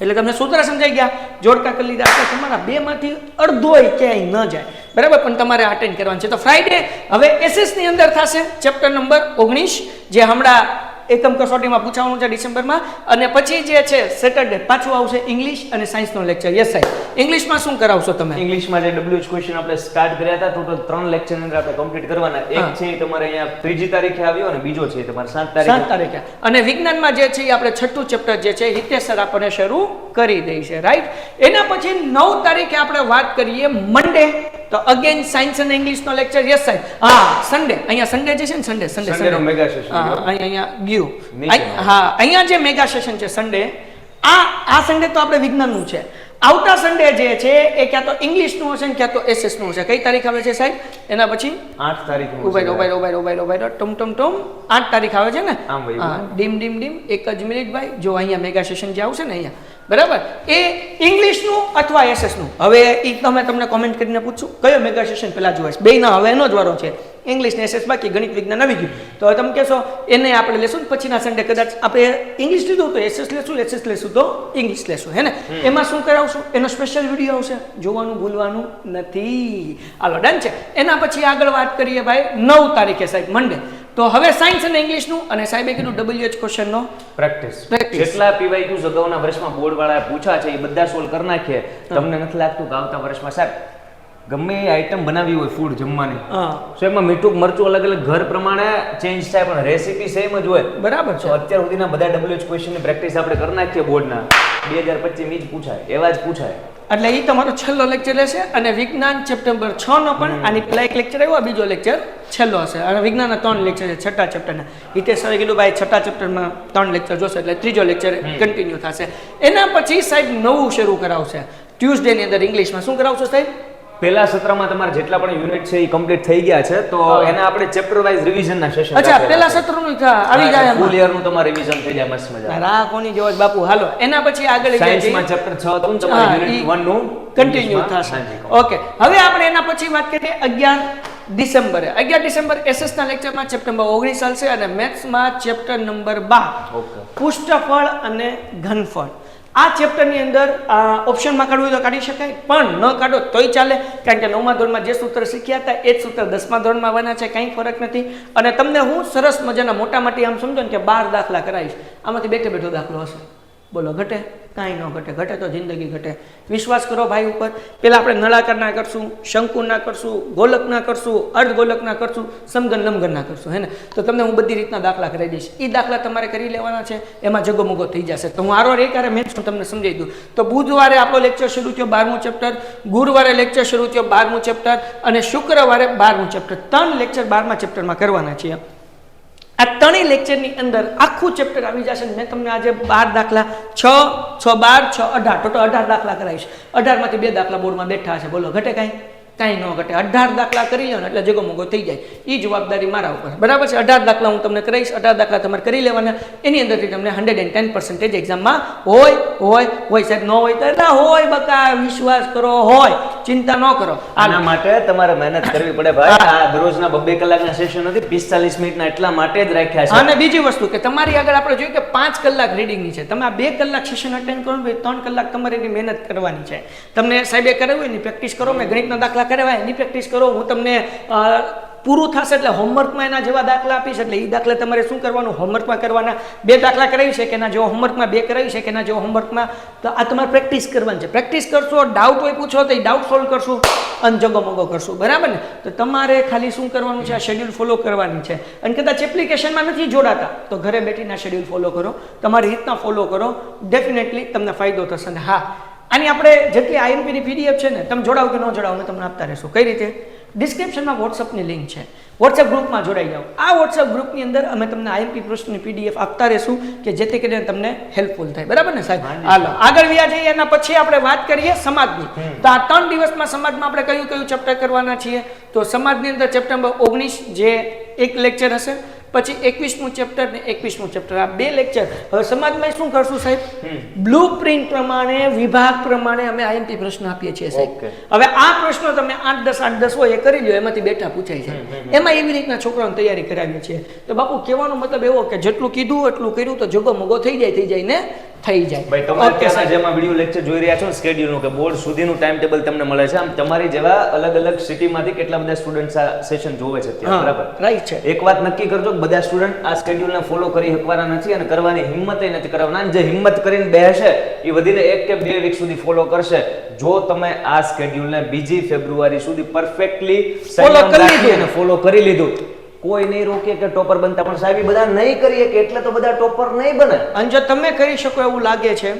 એટલે તમને સૂત્ર સમજાઈ ગયા, જોડકા કરી લીધા એટલે તમારા 2 માંથી અડધોય ક્યાંય ન જાય, બરાબર. પણ તમારે અટેન્ડ કરવાનું છે. તો ફ્રાઈડે હવે એસએસ ની અંદર થશે ચેપ્ટર નંબર 19 જે હમણાં એકમ કસોટીમાં પૂછવાનું છે ડિસેમ્બરમાં. અને પછી જે છે સેટરડે પાછું આવશે ઇંગ્લિશ અને સાયન્સનો લેક્ચર. યસ સાહેબ, ઇંગ્લિશમાં શું કરાવશો તમે? ઇંગ્લિશમાં જે WH ક્વેશ્ચન આપણે સ્ટાર્ટ કર્યા હતા ટોટલ 3 લેક્ચર ની અંદર આપણે કમ્પ્લીટ કરવાના. એક છે તમારે અહીંયા 3જી તારીખે આવ્યો અને બીજો છે તમારે 7 તારીખે. અને વિજ્ઞાનમાં જે છે આપણે 6થું ચેપ્ટર જે છે હિતેશ સર આપણને શરૂ કરી દે છે, રાઈટ. એના પછી 9 તારીખે આપણે વાત કરીએ મંડે, તો અગેન સાયન્સ અને ઇંગ્લિશ નો લેક્ચર. યસ સાહેબ. હા, સન્ડે, અહીંયા સન્ડે જે છે ને સન્ડે મેગા સેશન. અહીંયા ગયું. હા, અહીંયા જે મેગા સેશન છે સન્ડે, આ સન્ડે તો આપણે વિજ્ઞાનનું છે. આવતા સન્ડે જે છે એ ક્યાં તો ઇંગ્લિશ નું હશે ને ક્યાં તો એસએસ નું હશે. કઈ તારીખ આવે છે સાહેબ? એના પછી 8 તારીખ. ઉભાઈ ટમ 8 તારીખ આવે છે ને. હા, ડીમ એક જ મિનિટ ભાઈ. જો અહીંયા મેગા સેશન જે આવશે ને અહીંયા, બરાબર, એ ઇંગ્લિશ નું અથવા એસએસ નું. હવે એ તમને કોમેન્ટ કરીને પૂછું કયો મેગા સેશન પેલા જોવાય. બે ના હવે એનો જ વારો છે. ઇંગ્લિશ ને એસએસ બાકી, ગણિત વિજ્ઞાન આવી ગયું. તો હવે તમે કહેશો એને આપણે લેશું પછીના સન્ડે કદાચ આપણે ઇંગ્લિશ લીધું તો એસએસ લેશું, એસએસ લેશું તો ઇંગ્લિશ લેશું, હે ને. એમાં શું કરાવશું એનો સ્પેશિયલ વિડીયો આવશે, જોવાનું ભૂલવાનું નથી. હાલો ડન છે. એના પછી આગળ વાત કરીએ ભાઈ 9 તારીખે સાહેબ મંડે. તો હવે સાયન્સ અને ઇંગ્લિશ નું અને સાહેબે કીધું WH ક્વેશ્ચન નો પ્રેક્ટિસ. જેટલા PYQs અગાઉના વર્ષમાં બોર્ડ વાળાએ પૂછ્યા છે એ બધા સોલ્વ કરી નાખીએ. તમને નથી લાગતું કે આવતા વર્ષમાં સાહેબ ગમે એ આઈટમ બનાવી હોય ફૂડ જમવાની, સો એમાં મીઠું મરચું અલગ અલગ ઘર પ્રમાણે ચેન્જ થાય પણ રેસીપી સેમ જ હોય, બરાબર છે. અત્યાર સુધીના બધા WH ક્વેશ્ચન ની પ્રેક્ટિસ આપણે કરી નાખીએ બોર્ડના. 2025 માં જ પૂછાય, એવા જ પૂછાય. એટલે એ તમારો છેલ્લો લેક્ચર રહેશે. અને વિજ્ઞાન ચેપ્ટર નંબર 6 નો પણ આની પહેલા એક લેક્ચર આવ્યો, બીજો લેક્ચર છેલ્લો હશે. અને વિજ્ઞાનના 3 લેક્ચર છે છઠ્ઠા ચેપ્ટરના. હિતેશ સરે કીધું ભાઈ છઠ્ઠા ચેપ્ટરમાં 3 લેક્ચર જોશે એટલે ત્રીજો લેક્ચર કન્ટિન્યુ થશે. એના પછી સાહેબ નવું શરૂ કરાવશે ટ્યુઝડે ની અંદર. ઇંગ્લિશમાં શું કરાવશો સાહેબ? પહેલા સત્રમાં તમારે જેટલા પણ યુનિટ છે એ કમ્પ્લીટ થઈ ગયા છે, તો એના આપણે ચેપ્ટર વાઇઝ રિવિઝન ના સેશન અચ્છા પહેલા સત્રનું આવી જાય ફૂલ યર નું તમારે રિવિઝન થઈ જાય મસ્ત મજા. રા કોની જેવો બાપુ. હાલો એના પછી આગળ સાયન્સમાં ચેપ્ટર 6 હતું ને તમારે યુનિટ 1 નું કન્ટિન્યુ થશે. ઓકે હવે આપણે એના પછી વાત કરીએ 11 ડિસેમ્બરે. 11 ડિસેમ્બર એસએસ ના લેક્ચરમાં ચેપ્ટર નંબર 19 ચાલશે અને મેથ્સમાં ચેપ્ટર નંબર 12 ઓકે પુષ્ટફળ અને ઘનફળ. આ ચેપ્ટરની અંદર ઓપ્શનમાં કાઢવું હોય તો કાઢી શકાય, પણ ન કાઢો તોય ચાલે, કારણ કે 9મા ધોરણમાં જે સૂત્ર શીખ્યા હતા એ જ સૂત્ર 10મા ધોરણમાં આવવાના છે, કંઈ ફરક નથી. અને તમને હું સરસ મજાના મોટા મોટી આમ સમજો ને કે 12 દાખલા કરાવીશ, આમાંથી બેઠો બેઠો દાખલો હશે. બોલો ઘટે? કાંઈ ન ઘટે. ઘટે તો જિંદગી ઘટે. વિશ્વાસ કરો ભાઈ ઉપર. પહેલા આપણે નળાકારના કરશું, શંકુના કરશું, ગોલકના કરશું, અર્ધગોલકના કરશું, સમઘન લંબઘનના કરશું, હે ને? તો તમને હું બધી રીતના દાખલા કરાવી દઈશ. એ દાખલા તમારે કરી લેવાના છે, એમાં જગોમગો થઈ જશે. તો હું આરો રેકારે મેથ્સ તમને સમજાવી દઉં. તો બુધવારે આપણો લેક્ચર શરૂ થયો 12મું ચેપ્ટર, ગુરુવારે લેક્ચર શરૂ થયો 12મું ચેપ્ટર અને શુક્રવારે 12મું ચેપ્ટર. 3 લેક્ચર 12મા ચેપ્ટરમાં કરવાના છીએ. આ ત્રણેય લેક્ચરની અંદર આખું ચેપ્ટર આવી જશે. મેં તમને આજે 12 દાખલા 6, 6, 12, 6, 18 ટોટલ 18 દાખલા કરાવીશ. 18માંથી 2 દાખલા બોર્ડમાં બેઠા હશે. બોલો ઘટે કાંઈ? કાંઈ ન ઘટે. 18 દાખલા કરી લો ને એટલે જગોમગો થઈ જાય. એ જવાબદારી મારા ઉપર, બરાબર છે? 18 દાખલા હું તમને કરાવીશ. 18 દાખલા તમારે કરી લેવાના. એની અંદરથી તમને 110% એક્ઝામમાં હોય સાહેબ. ન હોય તો ના હોય બકા, વિશ્વાસ કરો, હોય, ચિંતા ન કરો. આના માટે તમારે મહેનત કરવી પડે ભાઈ. આ દરરોજના 2 કલાકના સેશન નથી, 45 મિનિટના એટલા માટે જ રાખ્યા છે. અને બીજી વસ્તુ કે તમારી આગળ આપણે જોઈએ કે 5 કલાક રીડિંગની છે. તમે આ 2 કલાક સેશન અટેન્ડ કરો ને 3 કલાક તમારે એની મહેનત કરવાની છે. તમને સાહેબે કરાવ્યું એની પ્રેક્ટિસ કરો, મેં ગણિતના દાખલા કરાવ્યા એની પ્રેક્ટિસ કરો. હું તમને પૂરું થશે એટલે હોમવર્કમાં એના જેવા દાખલા આપીશ, એટલે એ દાખલા તમારે શું કરવાનું? હોમવર્કમાં કરવાના. 2 દાખલા કરાવી છે કે એના જેવો હોમવર્કમાં, 2 કરાવી છે કે એના જેવો હોમવર્કમાં. તો આ તમારે પ્રેક્ટિસ કરવાની છે. પ્રેક્ટિસ કરશો, ડાઉટ હોય પૂછો તો એ ડાઉટ સોલ્વ કરશું અને જગોમગો કરશું, બરાબર ને? તો તમારે ખાલી શું કરવાનું છે? આ શેડ્યુલ ફોલો કરવાની છે. અને કદાચ એપ્લિકેશનમાં નથી જોડાતા તો ઘરે બેઠીને શેડ્યુલ ફોલો કરો, તમારી રીતના ફોલો કરો, ડેફિનેટલી તમને ફાયદો થશે. અને હા, આની આપણે જેટલી આઈએમપીની પીડીએફ છે ને, તમે જોડાવો કે ન જોડાવો અમે તમને આપતા રહેશું. કઈ રીતે? ડિસ્ક્રિપ્શનમાં વોટ્સઅપની લિંક છે, વોટ્સઅપ ગ્રુપમાં જોડાઈ જાઓ. આ વોટ્સઅપ ગ્રુપની અંદર અમે તમને આઈએમપી પ્રશ્નની પીડીએફ આપતા રહેશું કે જેથી કરીને તમને હેલ્પફુલ થાય, બરાબર ને સાહેબ? હાલો આગળ વ્યા જઈએ. એના પછી આપણે વાત કરીએ સમાજની. તો આ 3 દિવસમાં સમાજમાં આપણે કયું કયું ચેપ્ટર કરવાના છીએ? તો સમાજની અંદર ચેપ્ટર નંબર 19 જે એક લેક્ચર હશે, પછી 21મું ચેપ્ટર ને 21મું ચેપ્ટર, આ 2 લેક્ચર. હવે સમાજમાં શું કરશું સાહેબ? બ્લુ પ્રિન્ટ પ્રમાણે, વિભાગ પ્રમાણે અમે આઈએમપી પ્રશ્ન આપીએ છીએ સાહેબ. હવે આ પ્રશ્નો તમે 8-10 હોય એ કરી લો, એમાંથી બેઠા પૂછાય છે. એમાં એવી રીતના છોકરાઓને તૈયારી કરાવીએ છીએ. તો બાપુ કહેવાનો મતલબ એવો કે જેટલું કીધું એટલું કર્યું તો જગોમગો થઈ જાય ને થઈ જાય. ભાઈ તમારે ત્યાંના જેમાં વિડિયો લેક્ચર જોઈ રહ્યા છો ને, સ્કેડ્યુલનું કે બોર્ડ સુધીનું ટાઈમ ટેબલ તમને મળે છે. આમ તમારી જેવા અલગ અલગ સિટીમાંથી કેટલા બધા સ્ટુડન્ટ્સ આ સેશન જોવે છે ત્યાં, બરાબર? રાઈટ છે. એક વાત નક્કી કરજો, બધા સ્ટુડન્ટ આ સ્કેડ્યુલને ફોલો કરી શકવાના નથી અને કરવાની હિંમત નથી કરવાના. જે હિંમત કરીને બેસે એ વધીને 1 કે 2 વીક સુધી ફોલો કરશે. જો તમે આ સ્કેડ્યુલને 2 ફેબ્રુઆરી સુધી પરફેક્ટલી ફોલો કરી લીધું, કોઈ નહીં રોકે કે ટોપર બનતા. પણ સાહેબ બધા નહીં કરીએ કે એટલે તો બધા ટોપર નહીં બને. અને જો તમે કરી શકો એવું લાગે છે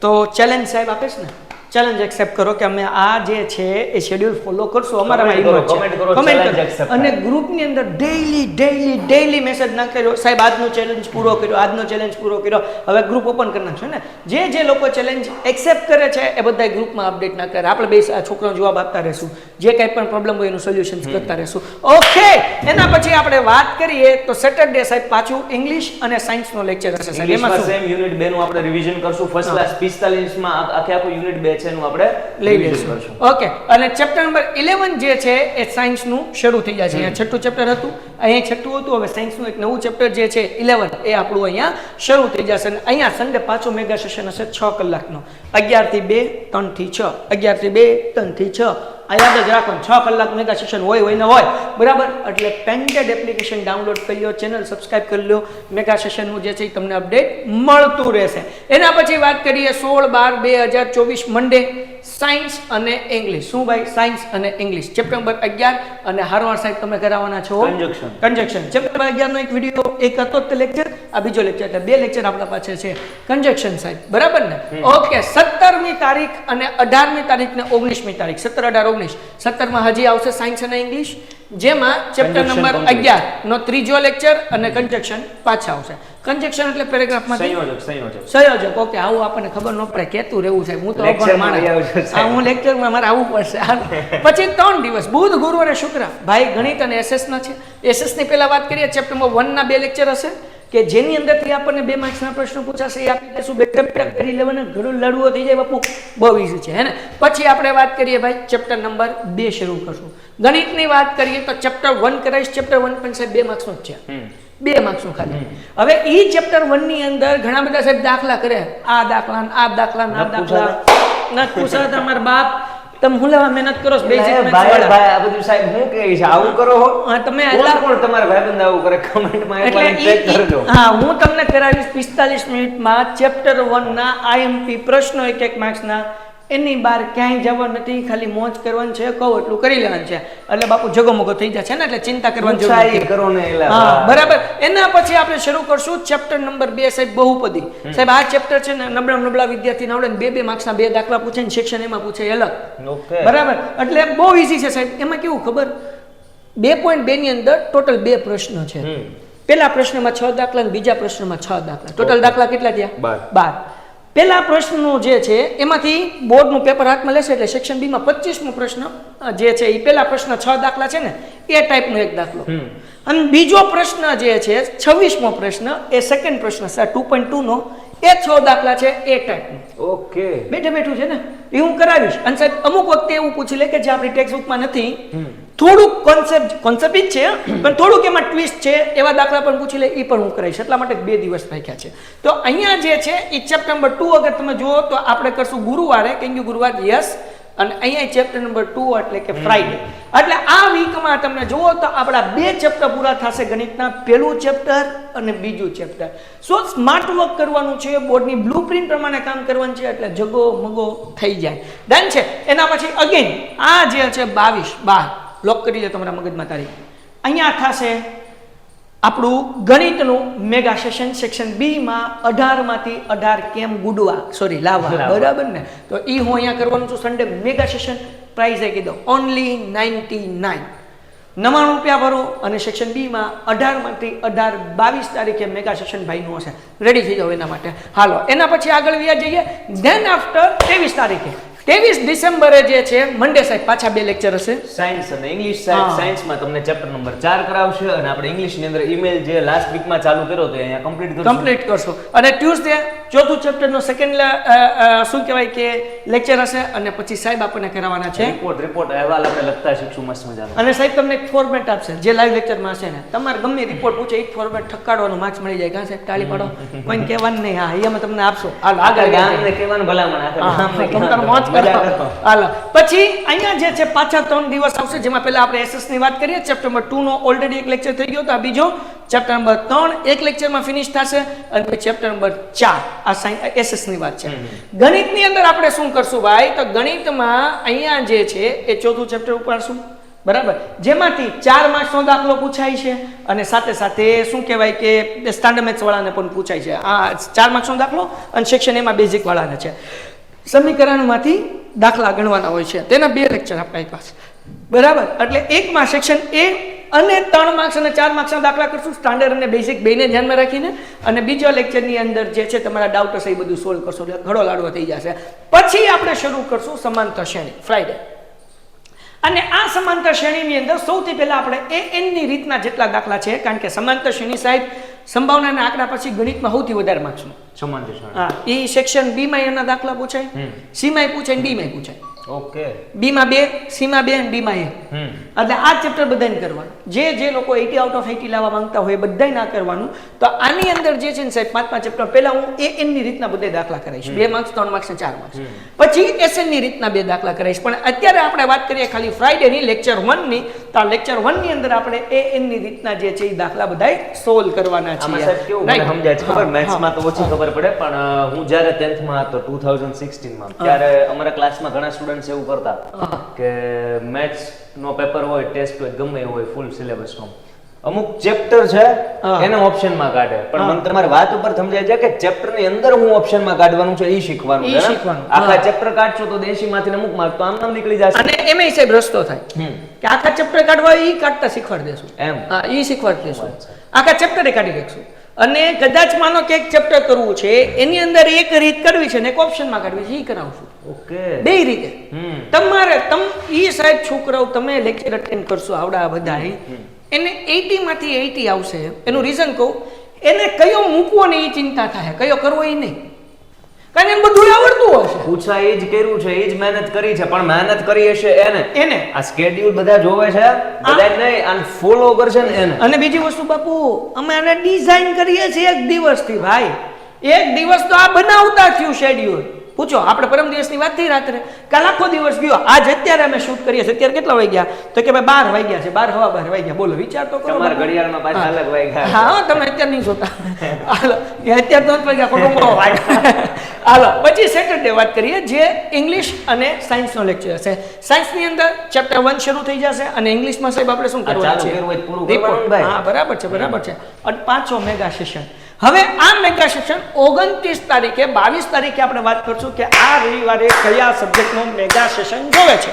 તો ચેલેન્જ સાહેબ આપે છે ને, ચેલેન્જ એક્સેપ્ટ કરો કે અમે આ જે છે એ શેડ્યુલ ફોલો કરશું. અમારામાં હિંમત છે. કમેન્ટ કરો. અને ગ્રુપની અંદર ડેઈલી મેસેજ નાખેલો, સાહેબ આજનો ચેલેન્જ પૂરો કર્યો, આજનો ચેલેન્જ પૂરો કર્યો. હવે ગ્રુપ ઓપન કરી નાખશો ને. જે લોકો ચેલેન્જ એક્સેપ્ટ કરે છે એ બધા ગ્રુપમાં અપડેટ ના કરે. આપણે બે છોકરાઓ જવાબ આપતા રહેશું, જે કંઈ પણ પ્રોબ્લેમ હોય એનું સોલ્યુશન કરતા રહેશું. ઓકે, એના પછી આપણે વાત કરીએ તો સેટરડે સાહેબ પાછું ઇંગ્લિશ અને સાયન્સનો લેક્ચર હશે સાહેબ. એમાં સેમ યુનિટ 2 નું આપણે રિવિઝન કરશું. ફર્સ્ટ ક્લાસ 45 માં આખું યુનિટ 2 છે એનું આપણે લઈ લઈશું. ઓકે, અને ચેપ્ટર નંબર 11 જે છે એ સાયન્સ નું શરૂ થઈ જાય છે. અહીંયા 6થું ચેપ્ટર હતું, અહીંયા 6થું હતું. હવે સાયન્સ નું એક નવું ચેપ્ટર જે છે 11 એ આપણું અહીંયા શરૂ થઈ જશે. અને અહીંયા સન્ડે પાછો મેગા સેશન હશે 6 કલાકનો, 11 થી 2, 3 થી 6, 11 થી 2, 3 થી 6. આ યાદ જ રાખો, 6 કલાક મેગા સેશન હોય ને હોય, બરાબર? એટલે પેન્ટેડ એપ્લિકેશન ડાઉનલોડ કરી લો, ચેનલ સબસ્ક્રાઇબ કરી લો. મેગા સેશનનું જે છે એ તમને અપડેટ મળતું રહેશે. એના પછી વાત કરીએ 16/12/2024 મંડે સાયન્સ અને ઇંગ્લિશ. શું ભાઈ? સાયન્સ અને ઇંગ્લિશ ચેપ્ટર નંબર 11. અને હારવાર સાહેબ તમે કરાવવાના છો કન્જક્શન. ચેપ્ટર નંબર 11 નો એક વિડિયો એક હતો તે લેક્ચર, આ બીજો લેક્ચર, એટલે 2 લેક્ચર આપણા પાસે છે કન્જક્શન સાહેબ, બરાબર ને? ઓકે, 17મી તારીખ અને 18મી તારીખ ને 19મી તારીખ, 17, 18, 19. 17માં હજી આવશે સાયન્સ અને ઇંગ્લિશ, જેમાં ચેપ્ટર Conjunction નંબર complete. 11 નો ત્રીજો લેક્ચર અને કન્જક્શન પાછા આવશે. કન્જક્શન એટલે પેરેગ્રાફમાં સંયોજક. ઓકે, આવું આપણને ખબર ન પડે, કેતું રહેવું છે. હું તો Lecture અભણ માં માણસ. આવી આવજો, સાહેબ. હું લેક્ચરમાં મારે આવવું પડશે. હાલો. પછી 3 દિવસ બુધ, ગુરુ અને શુક્ર ભાઈ ગણિત અને એસએસ ના છે. એસએસ ની પહેલા વાત કરીએ, ચેપ્ટર નંબર 1 ના 2 લેક્ચર હશે કે જેની અંદરથી આપણને 2 માર્ક્સના પ્રશ્નો પૂછાશે. એ આપી દઈશું, બેટા કરી લેવાના, ઘણું લડવો થઈ જાય બાપુ, બહુ ઈઝી છે હે ને. પછી આપણે વાત કરીએ ભાઈ ચેપ્ટર નંબર 2 શરૂ કરશું. ગણિતની વાત કરીએ તો ચેપ્ટર 1 કરાઈશ. ચેપ્ટર 1 પણ સાહેબ 2 માર્ક્સનો જ છે, 2 માર્ક્સનું ખાલી. હવે ઈ ચેપ્ટર 1 ની અંદર ઘણા બધા સાહેબ દાખલા કરે, આ દાખલા ને આ દાખલા ને આ દાખલા ન પૂછા. તમારા બાપ તમે હું લેવા મહેનત કરો છો બેઝિક મેથ્સ વાળા. ભાઈ આ બધું સાહેબ હું કહે છે આવું કરો હો. હા, તમે કોણ તમારા ભાઈબંધ આવું કરે કમેન્ટમાં એટલે એકવાર ચેક કરજો. હા, હું તમને કરાવીશ 45 મિનિટમાં ચેપ્ટર 1 ના આઈએમપી પ્રશ્નો 1 માર્ક્સના. એની બહાર ક્યાંય જવા નથી, ખાલી મોજ કરવાની છે, કહું એટલું કરી લેવાનું છે. એટલે બાપુ જગમગો થઈ જશે ને, એટલે ચિંતા કરવાની જરૂર ઉત્સાહી નથી. કરો ને એલા. હા, બરાબર. એના પછી આપણે શરૂ કરશું ચેપ્ટર નંબર 2 સાહેબ બહુપદી. સાહેબ આ ચેપ્ટર છે ને નબળા વિદ્યાર્થીને આવડે ને 2 માર્ક્સના 2 દાખલા પૂછે ને સેક્શન એમાં પૂછે અલગ. ઓકે. બરાબર. એટલે બહુ ઈઝી છે સાહેબ. એમાં કેવું ખબર, 2.2 ની અંદર ટોટલ 2 પ્રશ્નો છે. પહેલા પ્રશ્નમાં 6 દાખલા અને બીજા પ્રશ્નમાં 6 દાખલા. ટોટલ દાખલા કેટલા થયા? 12. પહેલા પ્રશ્નો જે છે એમાંથી બોર્ડનું પેપર હાથમાં લેશે એટલે સેક્શન બી માં 25મો પ્રશ્ન જે છે એ પહેલા પ્રશ્ન 6 દાખલા છે ને એ ટાઈપનો એક દાખલો. અને બીજો પ્રશ્ન જે છે 26મો પ્રશ્ન એ સેકન્ડ પ્રશ્ન છે 2.2 નો, એ 6 દાખલા છે એ ટાઈપનો. ઓકે. બેઠું છે ને એ હું કરાવીશ. અને સાહેબ અમુક વખતે એવું પૂછી લે કે જે આપણી ટેક્સ્ટ બુકમાં નથી, થોડુંક કોન્સેપ્ટ જ છે પણ થોડુંક એમાં ટ્વિસ્ટ છે, એવા દાખલા પણ પૂછી લે, એ પણ હું કરાવીશ. એટલા માટે 2 દિવસ રાખ્યા છે. તો અહીંયા જે છે એ ચેપ્ટર નંબર 2 અગર તમે જુઓ તો આપણે કરશું ગુરુવારે. કેમ કે ગુરુવાર યસ, અને અહીંયા ચેપ્ટર નંબર 2 એટલે કે ફ્રાઈડે. એટલે આ વીકમાં તમને જુઓ તો આપણા 2 ચેપ્ટર પૂરા થશે ગણિતના, પહેલું ચેપ્ટર અને બીજું ચેપ્ટર. સો સ્માર્ટ વર્ક કરવાનું છે, બોર્ડની બ્લુપ્રિન્ટ પ્રમાણે કામ કરવાનું છે, એટલે જગો મગો થઈ જાય. ડન છે. એના પછી અગેન આ જે છે 22/12 લોક કરી લે તમારા મગજમાં તારીખ. અહીંયા થશે આપણું ગણિતનું મેગા સેશન. સેક્શન બી માં 18 માંથી 18 કેમ ગુડવા લાવવા, બરાબર ને. તો ઈ હું અહીંયા કરવાનું છું સન્ડે મેગા સેશન. પ્રાઇસ એ કીધો ઓનલી 99. 99 રૂપિયા ભરો અને સેક્શન બી માં 18 માંથી 18 22 તારીખે મેગા સેશન ભાઈનું હશે. રેડી થઈ જાવ એના માટે. હાલો, એના પછી આગળ વ્યા જઈએ. ધેન આફ્ટર 23 તારીખે 23 ડિસેમ્બરે જે છે મંડે સાહેબ પાછા 2 લેક્ચર હશે. સાયન્સ અને ઇંગ્લિશ. સાયન્સમાં તમને ચેપ્ટર નંબર 4 કરાવશે અને આપણે ઇંગ્લિશની અંદર ઈમેલ જે લાસ્ટ વીકમાં ચાલુ કર્યો તો અહીંયા કમ્પ્લીટ કરશું. અને ટ્યુઝડે ચોથું ચેપ્ટરનો સેકન્ડ શું કહેવાય કે લેક્ચર હશે. અને પછી સાહેબ આપણને કરાવવાના છે રિપોર્ટ અહેવાલ આપણે લખતા શીખશું મસ્ત મજાનો. અને સાહેબ તમને એક ફોર્મેટ આપશે જે લાઈવ લેક્ચરમાં હશે ને, તમારે ગમે રિપોર્ટ પૂછે એક ફોર્મેટ ઠકાડવાનું માર્ક્સ મળી જાય. કાં સાહેબ તાળી પાડો, કોઈને કહેવાનું નહીં. હા, અહીંયા તમને આપશો. હાલો આગળ ગામને કહેવાનું ભલામણ. હાલો, પછી અહીંયા જે છે પાછા 3 દિવસ આવશે, જેમાં પહેલા આપણે એસએસ ની વાત કરીએ. ચેપ્ટર નંબર 2 નો ઓલરેડી એક લેક્ચર થઈ ગયો તો આ બીજો ચેપ્ટર નંબર 3 એક લેક્ચરમાં ફિનિશ થશે. અને પછી ચેપ્ટર નંબર 4 આ એસએસ ની વાત છે. ગણિતની અંદર આપણે શું કરશું ભાઈ, તો ગણિતમાં અહીંયા જે છે એ ચોથું ચેપ્ટર ઉપાડશું, બરાબર, જેમાંથી 4 માર્ક્સનો દાખલો પૂછાય છે અને સાથે સાથે શું કહેવાય કે સ્ટાન્ડર્ડ મેથ્સ વાળાને પણ પૂછાય છે. આ 4 માર્ક્સનો દાખલો અને સેક્શન એમાં બેઝિક વાળાને છે. સમીકરણમાંથી દાખલા ગણવાના હોય છે, તેના 2 લેક્ચર આપણા પાસે, બરાબર. એટલે એકમાં સેક્શન એ અને 3 માર્ક્સ અને 4 માર્ક્સના દાખલા કરશું, સ્ટાન્ડર્ડ અને બેઝિક બેને ધ્યાનમાં રાખીને. અને બીજા લેક્ચરની અંદર જે છે તમારા ડાઉટ હશે એ બધું સોલ્વ કરશો, એટલે ઘણો લાડવો થઈ જશે. પછી આપણે શરૂ કરશું સમાંતર શ્રેણી ફ્રાઈડે. અને આ સમાંતર શ્રેણીની અંદર સૌથી પહેલા આપણે એન ની રીતના જેટલા દાખલા છે, કારણ કે સમાંતર શ્રેણી સાહેબ સંભાવનાના આંકડા પછી ગણિતમાં સૌથી વધારે માર્ક્સનું સમાંતર શ્રેણી. હા, એ સેક્શન બી માં એના દાખલા પૂછાય, સી માં પૂછાય, ડી માં પૂછાય. ઓકે. બી માં 2, સી માં 2 અને ડી માં 1. એટલે આ ચેપ્ટર બધાને કરવાનું. જે લોકો 80 આઉટ ઓફ 80 લાવવા માંગતા હોય બધાય ના કરવાનું. તો આની અંદર જે છે ને સાહેબ 5 ચેપ્ટર પહેલા હું એન ની રીતના બધા દાખલા કરાવીશ, 2 માર્ક્સ 3 માર્ક્સ અને 4 માર્ક્સ. પછી એસએન ની રીતના 2 દાખલા કરાવીશ. પણ અત્યારે આપણે વાત કરીએ ખાલી ફ્રાઈડે ની લેક્ચર 1 ની. તો લેક્ચર 1 ની અંદર આપણે એન ની રીતના જે છે એ દાખલા બધાય સોલ્વ કરવાના છે. આમાં સાહેબ કેવું મને સમજાય છે ખબર, મેથ્સમાં તો ઓછી ખબર પડે, પણ હું જ્યારે 10th માં હતો 2016 માં, ત્યારે અમારા ક્લાસમાં ઘણા સ્ટુડન્ટ્સ એવું કરતા કે મેથ્સ નો પેપર હોય, ટેસ્ટ હોય, ગમે એવું હોય, ફૂલ સિલેબસ નો, અમુક ચેપ્ટર છે હા. એને ઓપ્શનમાં કાઢે પણ મને તમારી વાત ઉપર સમજાય છે કે ચેપ્ટર ની અંદર હું ઓપ્શનમાં કાઢવાનું છે ઈ શીખવાનું ઈ છે ને? શીખવાનું. આખા હા. ચેપ્ટર કાઢશો તો 80 માંથી અમુક માર્ક તો આમ નીકળી જશે. અને એમાં સાહેબ રસ્તો થાય કે આખા ચેપ્ટર કાઢવા ઈ કાઢતા શીખવાડી દેશું એમ. હા ઈ શીખવાડી દેશું આખા ચેપ્ટરે કાઢી દેશું અને કદાચ માનો કે એક ચેપ્ટર કરવું છે એની અંદર એક રીત કરવી છે ને એક ઓપ્શનમાં કાઢવી છે ઈ કરાવશું ઓકે. બે રીતે તમારે ઈ સાહેબ છોકરાઓ તમે લેક્ચર અટેન્ડ કરશો આવડા બધા એને 80 માંથી 80 આવશે એનું રીઝન કહું એને કયો મૂકવો ને એ ચિંતા થાય કયો કરવો એ નહીં કારણ એને બધું આવડતું હશે પૂછા એ જ કર્યું છે એ જ મહેનત કરી છે પણ મહેનત કરી હશે એને આ સ્કેડ્યુલ બધા જોવે છે બધા નહીં આને ફોલો કરશે ને એને. અને બીજી વસ્તુ બાપુ અમે આને ડિઝાઇન કરીએ છીએ એક દિવસથી ભાઈ એક દિવસ તો આ બનાવતા થયું શેડ્યુલ પૂછો આપણે પરમ દિવસની વાત થઈ રાત્રે કાલ આખો દિવસ ગયો આજ અત્યારે અમે શૂટ કરીએ છીએ અત્યારે કેટલા વાગ્યા તો કે ભાઈ 12 વાગ્યા છે 12 હવા 12 વાગ્યા બોલો વિચાર તો કરો તમારા ઘડિયાળમાં પાછા અલગ વાગ્યા. હા તમે અત્યારે નહીં જોતા હાલો એ અત્યારે તો વાગ્યા ખોટો વાગ્યા હાલો પછી સેટરડે વાત કરીએ જે ઇંગ્લિશ અને સાયન્સનો લેક્ચર છે સાયન્સની અંદર ચેપ્ટર 1 શરૂ થઈ જશે અને ઇંગ્લિશમાં સાહેબ આપણે શું કરવાનું ચાલુ છે કરવું હોય તો પૂરું Report. કરવાનું ભાઈ. હા બરાબર છે બરાબર છે અને 5 મેગા સેશન હવે આ મેગા સેશન 29 તારીખે 22 તારીખે આપણે વાત કરશું કે આ રવિવારે કયા સબ્જેક્ટનું મેગા સેશન જોવે છે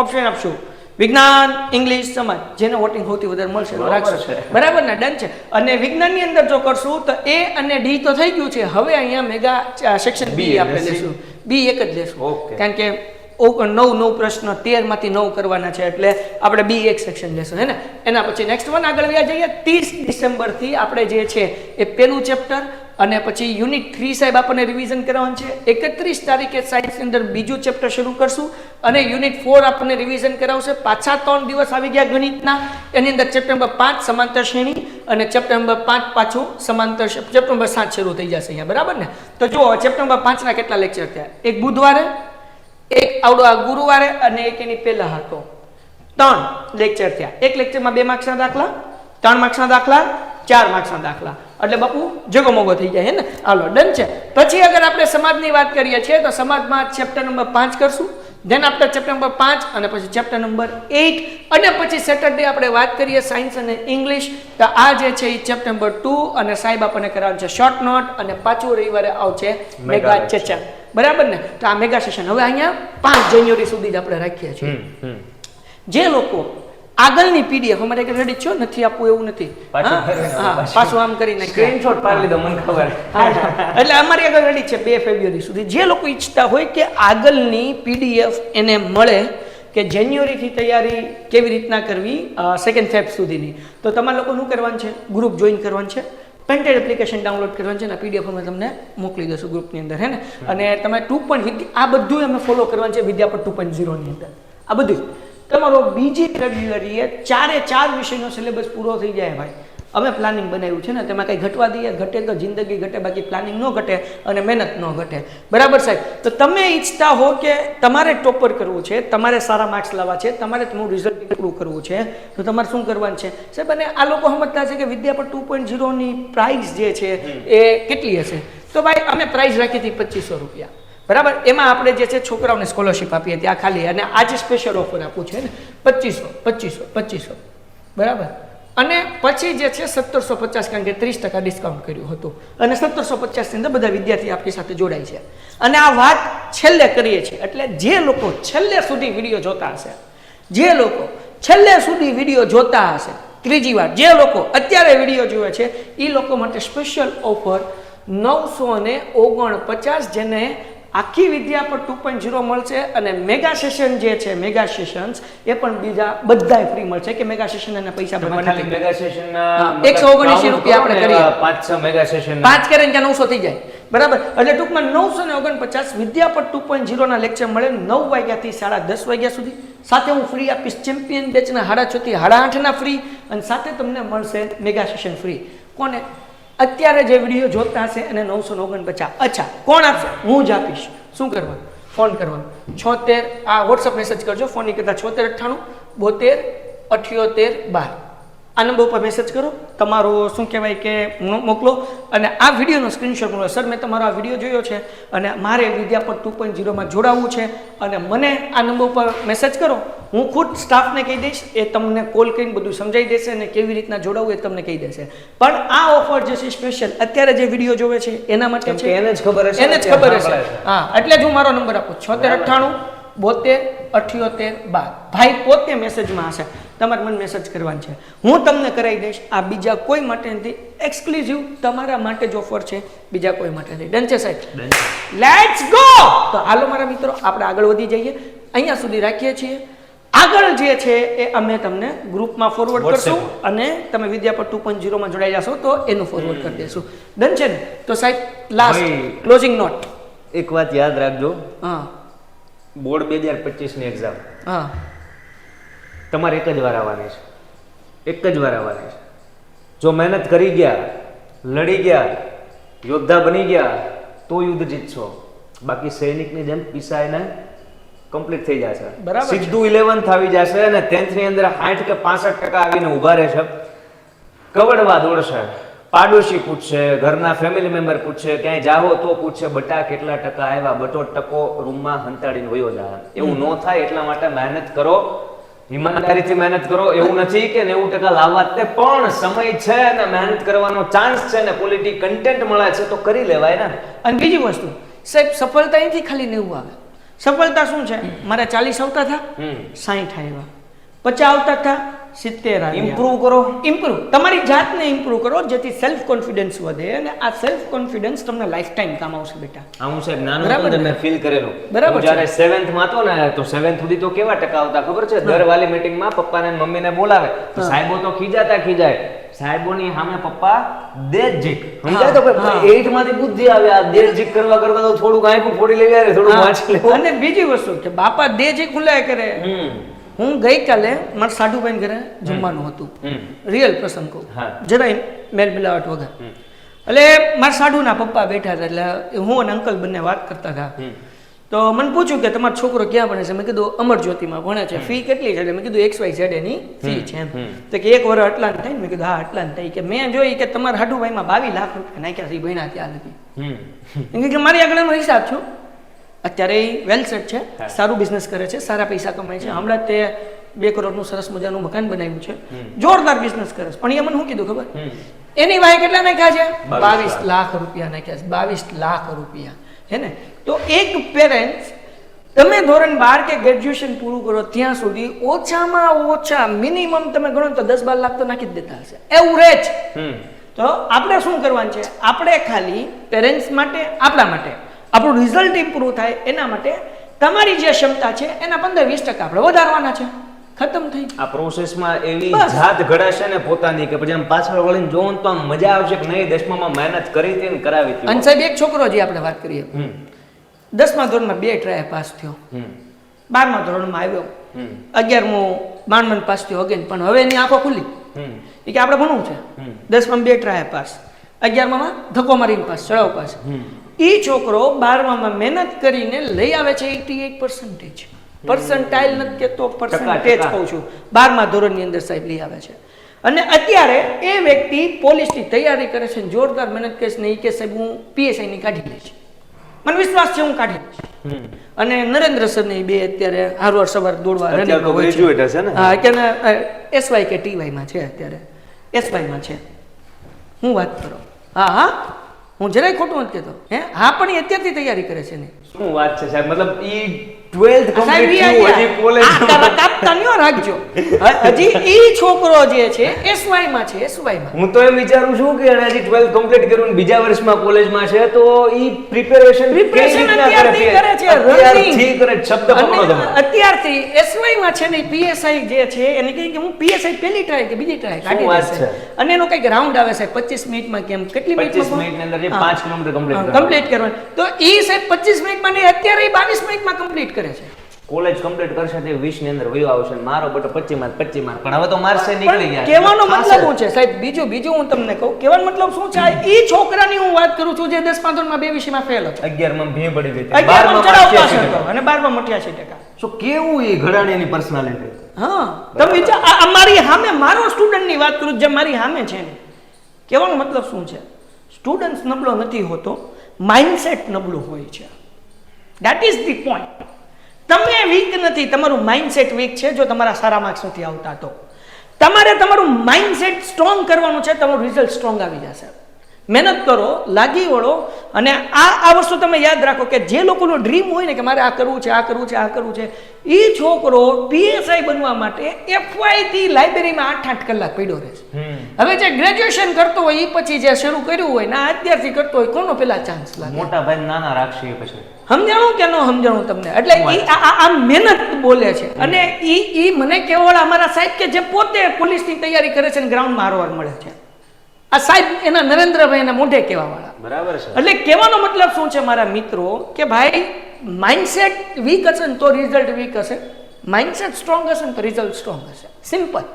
ઓપ્શન આપશું વિજ્ઞાન ઇંગ્લિશ સમાજ જેને વોટિંગ સૌથી વધારે મળશે બરાબર રાખશું. છે. બરાબર ને ડન છે અને વિજ્ઞાનની અંદર જો કરશું તો એ અને ડી તો થઈ ગયું છે હવે અહીંયા મેગા સેક્શન B બી આપણે એટલે C. લેશું બી એક જ લેશું Okay. કારણ કે 9 પ્રશ્ન 13 માંથી 9 કરવાના છે એટલે આપણે બી એક સેક્શન લેશું હે ને એના પછી નેક્સ્ટ વન આગળ વ્યા જઈએ 30 ડિસેમ્બર થી આપણે જે છે એ પેલું ચેપ્ટર અને પછી યુનિટ 3 સાહેબ આપણને રિવિઝન કરવાનું છે 31 તારીખે સાયન્સ ની અંદર બીજું ચેપ્ટર શરૂ કરશું અને યુનિટ 4 આપણને રિવિઝન કરાવશે પાછા 3 દિવસ આવી ગયા ગણિતના એની અંદર ચેપ્ટર નંબર 5 સમાંતર શ્રેણી અને ચેપ્ટર નંબર 5 પાછું સમાંતર ચેપ્ટર નંબર 7 શરૂ થઈ જશે અહીંયા બરાબર ને તો જો ચેપ્ટર નંબર 5 ના કેટલા લેક્ચર થયા એક બુધવારે એક આવડો આ ગુરુવારે અને એક એની પહેલા હતો 3 લેક્ચર થયા એક લેક્ચરમાં 2 માર્ક્સના દાખલા 3 માર્ક્સના દાખલા 4 માર્ક્સના દાખલા એટલે બાપુ જગો મોગો થઈ જાય હે ને હાલો ડન છે પછી અગર આપણે સમાજની વાત કરીએ છીએ તો સમાજમાં ચેપ્ટર નંબર 5 કરશું ધેન આપણે ચેપ્ટર નંબર 5 અને પછી ચેપ્ટર નંબર 8 અને પછી સેટરડે આપણે વાત કરીએ સાયન્સ અને ઇંગ્લિશ તો આ જે છે એ ચેપ્ટર નંબર 2 અને સાહેબ આપણને કરાવવાનું છે શોર્ટ નોટ અને પાછું રવિવારે આવશે મેગા ચર્ચા બરાબર ને તો આ મેગા સેશન હવે અહીંયા 5 જાન્યુઆરી સુધી જ આપણે રાખીએ છીએ જે લોકો આગળની પીડીએફ અમારે એક રેડી છો નથી આપવું એવું નથી પાછું આમ કરી નાખીએ સ્ક્રીનશોટ પાડી લીધો મને ખબર. એટલે અમારી આગળ રેડી છે 2 ફેબ્રુઆરી સુધી જે લોકો ઈચ્છતા હોય કે આગળની પીડીએફ એને મળે કે જાન્યુઆરીથી તૈયારી કેવી રીતના કરવી 2 ફેબ સુધીની તો તમારે લોકો શું કરવાનું છે ગ્રુપ જોઈન કરવાનું છે પેન્ટેડ એપ્લિકેશન ડાઉનલોડ કરવાનું છે અને પીડીએફ અમે તમને મોકલી દઈશું ગ્રુપની અંદર હે ને અને તમે 2. આ બધું અમે ફોલો કરવાનું છે વિદ્યાપટ 2.0 ની અંદર આ બધું તમારો બીજી રવિવારીએ 4 વિષયનો સિલેબસ પૂરો થઈ જાય ભાઈ અમે પ્લાનિંગ બનાવ્યું છે ને તેમાં કંઈ ઘટવા દઈએ ઘટે તો જિંદગી ઘટે બાકી પ્લાનિંગ ન ઘટે અને મહેનત ન ઘટે બરાબર સાહેબ તો તમે ઈચ્છતા હો કે તમારે ટોપર કરવું છે તમારે સારા માર્ક્સ લાવવા છે તમારે તમારું રિઝલ્ટ ઇમ્પ્રૂવ કરવું છે તો તમારે શું કરવાનું છે સાહેબ અને આ લોકો સમજતા છે કે વિદ્યાપટ 2.0 ની પ્રાઇસ જે છે એ કેટલી હશે તો ભાઈ અમે પ્રાઇસ રાખી હતી 2500 રૂપિયા બરાબર એમાં આપણે જે છે છોકરાઓને સ્કોલરશિપ આપીએ ત્યાં ખાલી અને આજે સ્પેશિયલ ઓફર આપું છે ને 2500 બરાબર અને પછી જે છે 1750 કારણ કે 30% ડિસ્કાઉન્ટ કર્યું હતું અને 1750 ની અંદર બધા વિદ્યાર્થી આપણી સાથે જોડાય છે અને આ વાત છેલ્લે કરીએ છીએ એટલે જે લોકો છેલ્લે સુધી વિડીયો જોતા હશે જે લોકો છેલ્લે સુધી વિડીયો જોતા હશે ત્રીજી વાર જે લોકો અત્યારે વિડીયો જુએ છે એ લોકો માટે સ્પેશિયલ ઓફર 949 જેને આખી વિદ્યાપટ 2.0 મળશે અને મેગા સેશન જે છે મેગા સેશન્સ એ પણ બીજા બધાય ફ્રી મળશે કે મેગા સેશન અને પૈસા ભરવાના નથી મેગા સેશનના 179 રૂપિયા આપણે કરીએ 5 મેગા સેશન 5 કરીને ત્યાં 900 થઈ જાય બરાબર એટલે ટૂંકમાં 949 વિદ્યાપટ 2.0 ના લેક્ચર મળે 9 વાગ્યાથી 10:30 વાગ્યા સુધી સાથે હું ફ્રી આપીશ ચેમ્પિયન બેચના 6:30 થી 8:30 ના ફ્રી અને સાથે તમને મળશે મેગા સેશન ફ્રી કોને અત્યારે જે વિડીયો જોતા હશે એને 949 અચ્છા કોણ આપશે હું જ આપીશ શું કરવાનું ફોન કરવાનો 76 આ વોટ્સઅપ મેસેજ કરજો ફોન ની કરતા 76 98 72 78 12 આ નંબર ઉપર મેસેજ કરો તમારો શું કહેવાય કે મોકલો અને આ વિડીયોનો સ્ક્રીનશોટ મોકલો સર મેં તમારો આ વિડીયો જોયો છે અને મારે વિદ્યાપટ 2.0 માં જોડાવવું છે અને મને આ નંબર ઉપર મેસેજ કરો હું ખુદ સ્ટાફને કહી દઈશ, એ તમને કોલ કરીને બધું સમજાવી દેશે અને કેવી રીતના જોડાવવું એ તમને કહી દેશે. પણ આ ઓફર જે છે સ્પેશિયલ અત્યારે જે વિડીયો જોવે છે એના માટે કેમ છે, કે એને જ ખબર હશે, એને જ ખબર હશે. હા, એટલે જ હું મારો નંબર આપું 7698 72 78 12. ભાઈ પોતે મેસેજમાં હશે, તમારે મને મેસેજ કરવાનો છે, હું તમને કરાવી દઈશ. આ બીજા કોઈ માટે નથી, એક્સક્લુઝિવ તમારા માટે જ ઓફર છે, બીજા કોઈ માટે નથી. ડન છે સાહેબ? Let's go. તો હાલો મારા મિત્રો, આપણે આગળ વધી જઈએ. અહીંયા સુધી રાખીએ છીએ. આગળ જે છે એ અમે તમને ગ્રુપમાં ફોરવર્ડ કરશું અને તમે વિદ્યાપટ 2.0 માં જોડાઈ જશો તો એનું ફોરવર્ડ કરી દેશું. ડન છે ને? તો સાહેબ લાસ્ટ ક્લોઝિંગ નોટ. એક વાત યાદ રાખજો, હા, બોર્ડ 2025 ની એક્ઝામ હા, તમારે એક જ વાર આવવાની છે, એક જ વાર આવવાની છે. જો મહેનત કરી ગયા, લડી ગયા, યોદ્ધા બની ગયા તો યુદ્ધ જીતશો. બાકી સૈનિકની જેમ પીસાઈને કમ્પ્લીટ થઈ જશે. બરાબર. સીધું 11th આવી જશે અને 10th ની અંદર 60 કે 65% આવીને ઊભા રહેશે. કવડવા દોડશે, પાડોશી પૂછશે, ઘરના ફેમિલી મેમ્બર પૂછશે, ક્યાંય જાઓ તો પૂછશે બટા કેટલા ટકા આવ્યા, બટો ટકો રૂમમાં હંતાડીને વયો જાય. એવું ન થાય એટલા માટે મહેનત કરો, ઈમાનદારીથી મહેનત કરો. એવું નથી કે 90% લાવવા તે પણ સમય છે અને મહેનત કરવાનો ચાન્સ છે ને ક્વોલિટી કન્ટેન્ટ મળે છે તો કરી લેવાય ને. અને બીજી વસ્તુ સાહેબ, સફળતા અહીંથી ખાલી 90 આવે. સફળતા શું છે? મારે 40 આવતા હતા, 60 આવ્યા, 50 આવતા હતા, 70 આવ્યા. ઇમ્પ્રૂવ કરો, ઇમ્પ્રૂવ તમારી જાતને ઇમ્પ્રૂવ કરો, જેથી સેલ્ફ કોન્ફિડન્સ વધે અને આ સેલ્ફ કોન્ફિડન્સ તમને લાઈફ ટાઈમ કામ આવશે બેટા. હું સાહેબ નાનો હતો ને મેં ફીલ કરેલું. બરાબર છે. જ્યારે 7th માં હતો ને તો 7th સુધી તો કેવા ટકા આવતા ખબર છે? દર વાલી મીટિંગમાં પપ્પાને ને મમ્મીને બોલાવે તો સાહેબો તો ખીજાય. સાહેબોની સામે પપ્પા દેજીક સમજાય તો 8 માંથી બુદ્ધિ આવે. આ દેજીક કરવા કરતા તો થોડું આંખું ફોડી લેવી યાર, થોડું વાંચી લેવું. અને બીજી વસ્તુ કે બાપા દેજીક ખુલ્લા કરે. હું ગઈકાલે મારા સાઢુભાઈ ઘરે જમવાનું હતું, રિયલ પ્રસંગ કહું, જરાય મેલ મિલાવટ વગર. એટલે મારા સાઢુના પપ્પા બેઠા હતા, એટલે હું અને અંકલ બંને વાત કરતા હતા. તો મને પૂછ્યું કે તમારો છોકરો ક્યાં ભણે છે? મેં કીધું અમરજ્યોતિમાં ભણે છે. ફી કેટલી છે? એટલે મેં કીધું XYZ એની ફી છે એમ. તો કે 1 વર્ષ આટલા થાય ને? મેં કીધું હા આટલા થાય. કે મેં જોઈ કે તમારા હાઢુભાઈમાં 22 લાખ રૂપિયા નાખ્યા છે, ભણ્યા ત્યાં નથી. કે મારી આગળ એનો હિસાબ છું. અત્યારે વેલ સેટ છે, સારું બિઝનેસ કરે છે, સારા પૈસા કમાય છે. હમણાં તે 2 કરોડનું સરસ મજાનું મકાન બનાવ્યું છે, જોરદાર બિઝનેસ કરે છે. પણ એ મને શું કીધું ખબર? એની વાય કેટલા નાખ્યા છે? 22 લાખ રૂપિયા નાખ્યા છે. 22 લાખ રૂપિયા હે ને? તો એક પેરેન્ટ્સ, તમે ધોરણ 12 કે ગ્રેજ્યુએશન પૂરું કરો ત્યાં સુધી ઓછામાં ઓછા મિનિમમ તમે ગણો તો 10-12 લાખ તો નાખી જ દેતા હશે એવરેજ. તો આપણે શું કરવાનું છે? આપણે ખાલી પેરેન્ટ્સ માટે, આપણા માટે, આપણું રિઝલ્ટ ઇમ્પ્રૂવ થાય એના માટે તમારી જે ક્ષમતા છે એના 15-20% આપણે વધારવાના છે. ખતમ થઈ. આ પ્રોસેસમાં એવી જાત ઘડાશે ને પોતાની કે પછી આમ પાછળ વળીને જોવું તો આમ મજા આવશે કે નહીં 10મામાં મહેનત કરી હતી ને કરાવી હતી. અને સાહેબ એક છોકરો જે આપણે વાત કરીએ, 10મા ધોરણમાં 2 ટ્રાય પાસ થયો, 12મા ધોરણમાં આવ્યો, 11મું માંડ પાસ થયો અગેન, પણ હવે એની આંખો ખુલ્લી કે આપણે ભણવું છે. 10માં 2 ટ્રાય પાસ, 11માં ધક્કો મારીને પાસ, ચડાવ પાસ. એ છોકરો 12માં મહેનત કરીને લઈ આવે છે 88%. પર્સન્ટાઇલ નથી કહેતો, પર્સન્ટેજ કહું છું. 12મા ધોરણની અંદર સાહેબ લઈ આવે છે. અને અત્યારે એ વ્યક્તિ પોલીસની તૈયારી કરે છે, જોરદાર મહેનત કરે છે. નહીં કે સાહેબ હું PSI ની કાઢી લઈશ, મને વિશ્વાસ છે હું કાઢી લઈશ. અને નરેન્દ્ર સર ને બે અત્યારે હારવાર સવાર દોડવા રનિંગ હોય છે. હા, અત્યારે SY કે TY માં છે, અત્યારે SY માં છે. હું વાત કરો. હા, હું જરાય ખોટું નથી કહેતો. હા, પણ એ અત્યારથી તૈયારી કરે છે ને. શું વાત છે સાહેબ? મતલબ ઈ 12th કમ્પ્લીટ થયું, હજી કોલેજ કાપતા ન રાખજો. હજી ઈ છોકરો જે છે SY માં છે, SY માં. હું તો એમ વિચારું છું કે એને હજી 12th કમ્પ્લીટ કર્યું ને બીજા વર્ષમાં કોલેજમાં છે તો ઈ પ્રિપેરેશન અત્યારથી કરે છે, અત્યારથી કરે. શબ્દ પકડો તમે. અત્યારથી SY માં છે ને PSI જે છે એને કહે કે હું PSI પહેલી ટ્રાય કે બીજી ટ્રાય કાઢી દેશે. અને એનો કઈક રાઉન્ડ આવે છે 25 મિનિટમાં, કેમ કેટલી 25 મિનિટની અંદર 5 કિલોમીટર કમ્પ્લીટ કરવાનું. તો ઈ સાહેબ 25 મિનિટમાં નહીં, અત્યારે 22 મિનિટમાં કમ્પ્લીટ કરે છે. કોલેજ કમ્પ્લીટ કરશે તે 20 ની અંદર વયો આવશે. મારો બટો 25 માર્ક પણ હવે તો માર્ક્સ નીકળી ગયા. કહેવાનો મતલબ શું છે સાહેબ? બીજું હું તમને કહું, કહેવાનો મતલબ શું છે? ઈ છોકરાની હું વાત કરું છું જે 10મા ધોરણમાં 2 વિષયમાં ફેલ હતો, 11માં ભી પડી ગઈ, 12માં ચડાવ પાસ હતો અને 12માં 88%. સો કેવું એ ઘડાણીની પર્સનાલિટી. હા, તમે વિચાર, અમારી સામે મારો સ્ટુડન્ટની વાત કરું જે મારી સામે છે ને, કહેવાનો મતલબ શું છે? સ્ટુડન્ટ નબળો નથી હોતો, માઇન્ડસેટ નબળું હોય છે. That is the point. તમે વીક નથી, તમારું માઇન્ડસેટ વીક છે. જો તમારા સારા માર્ક્સ નથી આવતા તો તમારે તમારું માઇન્ડસેટ સ્ટ્રોંગ કરવાનું છે, તમારું રિઝલ્ટ સ્ટ્રોંગ આવી જશે. મહેનત કરો, લાગી વળો, અને આ વસ્તુ તમે યાદ રાખો કે જે લોકોનો ડ્રીમ હોય ને કે મારે આ કરવું છે, આ કરવું છે, આ કરવું છે, એ છોકરો પીએસઆઈ બનવા માટે FY થી લાઇબ્રેરીમાં 8-8 કલાક પડ્યો રહે છે. હવે જે ગ્રેજ્યુએશન કરતો હોય એ પછી જે શરૂ કર્યું હોય ને અત્યારથી કરતો હોય, કોનો પેલા ચાન્સ લાગે? મોટા ભાઈ નાના રાખશે પછી. સમજાણું કે ન સમજાણું તમને? એટલે આ મહેનત બોલે છે. અને ઈ મને કેવળ અમારા સાહેબ કે જે પોતે પોલીસની તૈયારી કરે છે ને ગ્રાઉન્ડમાં હારવાર મળે છે, આ સાહેબ એના નરેન્દ્રભાઈ એના મોઢે કહેવા વાળા. બરાબર છે. એટલે કહેવાનો મતલબ શું છે મારા મિત્રો, કે ભાઈ માઇન્ડસેટ વીક હશે ને તો રિઝલ્ટ વીક હશે, માઇન્ડસેટ સ્ટ્રોંગ હશે ને તો રિઝલ્ટ સ્ટ્રોંગ હશે. Simple.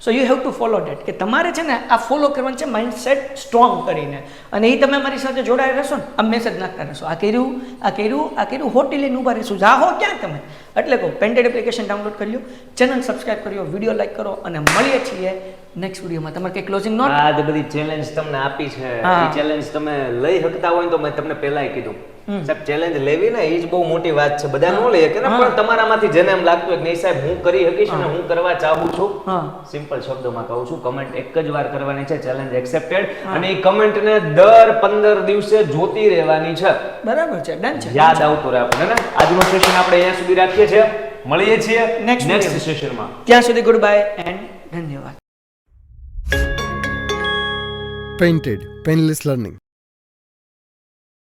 So you have two follow date, કે તમારે છે ને આ ફોલો કરવાનું છે માઇન્ડસેટ સ્ટ્રોંગ કરીને. અને એ તમે મારી સાથે જોડાઈ રહેશો ને, આ મેસેજ નાખતા રહેશો, આ કર્યું, આ કર્યું, આ કર્યું, હોટી લઈને ઉભા રહીશું, જાહો ક્યાં તમે? એટલે કહો, પેન્ટેડ એપ્લિકેશન ડાઉનલોડ કરી લો, ચેનલ સબસ્ક્રાઇબ કરી લો, વિડીયો લાઈક કરો, અને મળીએ છીએ નેક્સ્ટ વિડીયોમાં. તમારે કઈ ક્લોઝિંગ નોટ? આ બધી ચેલેન્જ તમને આપી છે, એ ચેલેન્જ તમે લઈ શકતા હોય તો મેં તમને પહેલાય કીધું સાહેબ, ચેલેન્જ લેવી ને એ જ બહુ મોટી વાત છે. બધા ન લે કે પણ તમારામાંથી જેને એમ લાગતું હોય કે નહીં સાહેબ હું કરી શકીશ અને હું કરવા ચાહું છું, સિમ્પલ શબ્દોમાં કહું છું, કમેન્ટ એક જ વાર કરવાની છે, ચેલેન્જ એક્સેપ્ટેડ. અને એ કમેન્ટને દર 15 દિવસે જોતી રહેવાની છે. બરાબર છે, ડન છે, યાદ આવતું રહે આપણને ને. આજનું સેશન આપણે અહીંયા સુધી રાખીએ છીએ, મળીએ છીએ નેક્સ્ટ સેશનમાં. ત્યાં સુધી ગુડ બાય એન્ડ ધન્યવાદ. Painted Painless Learning.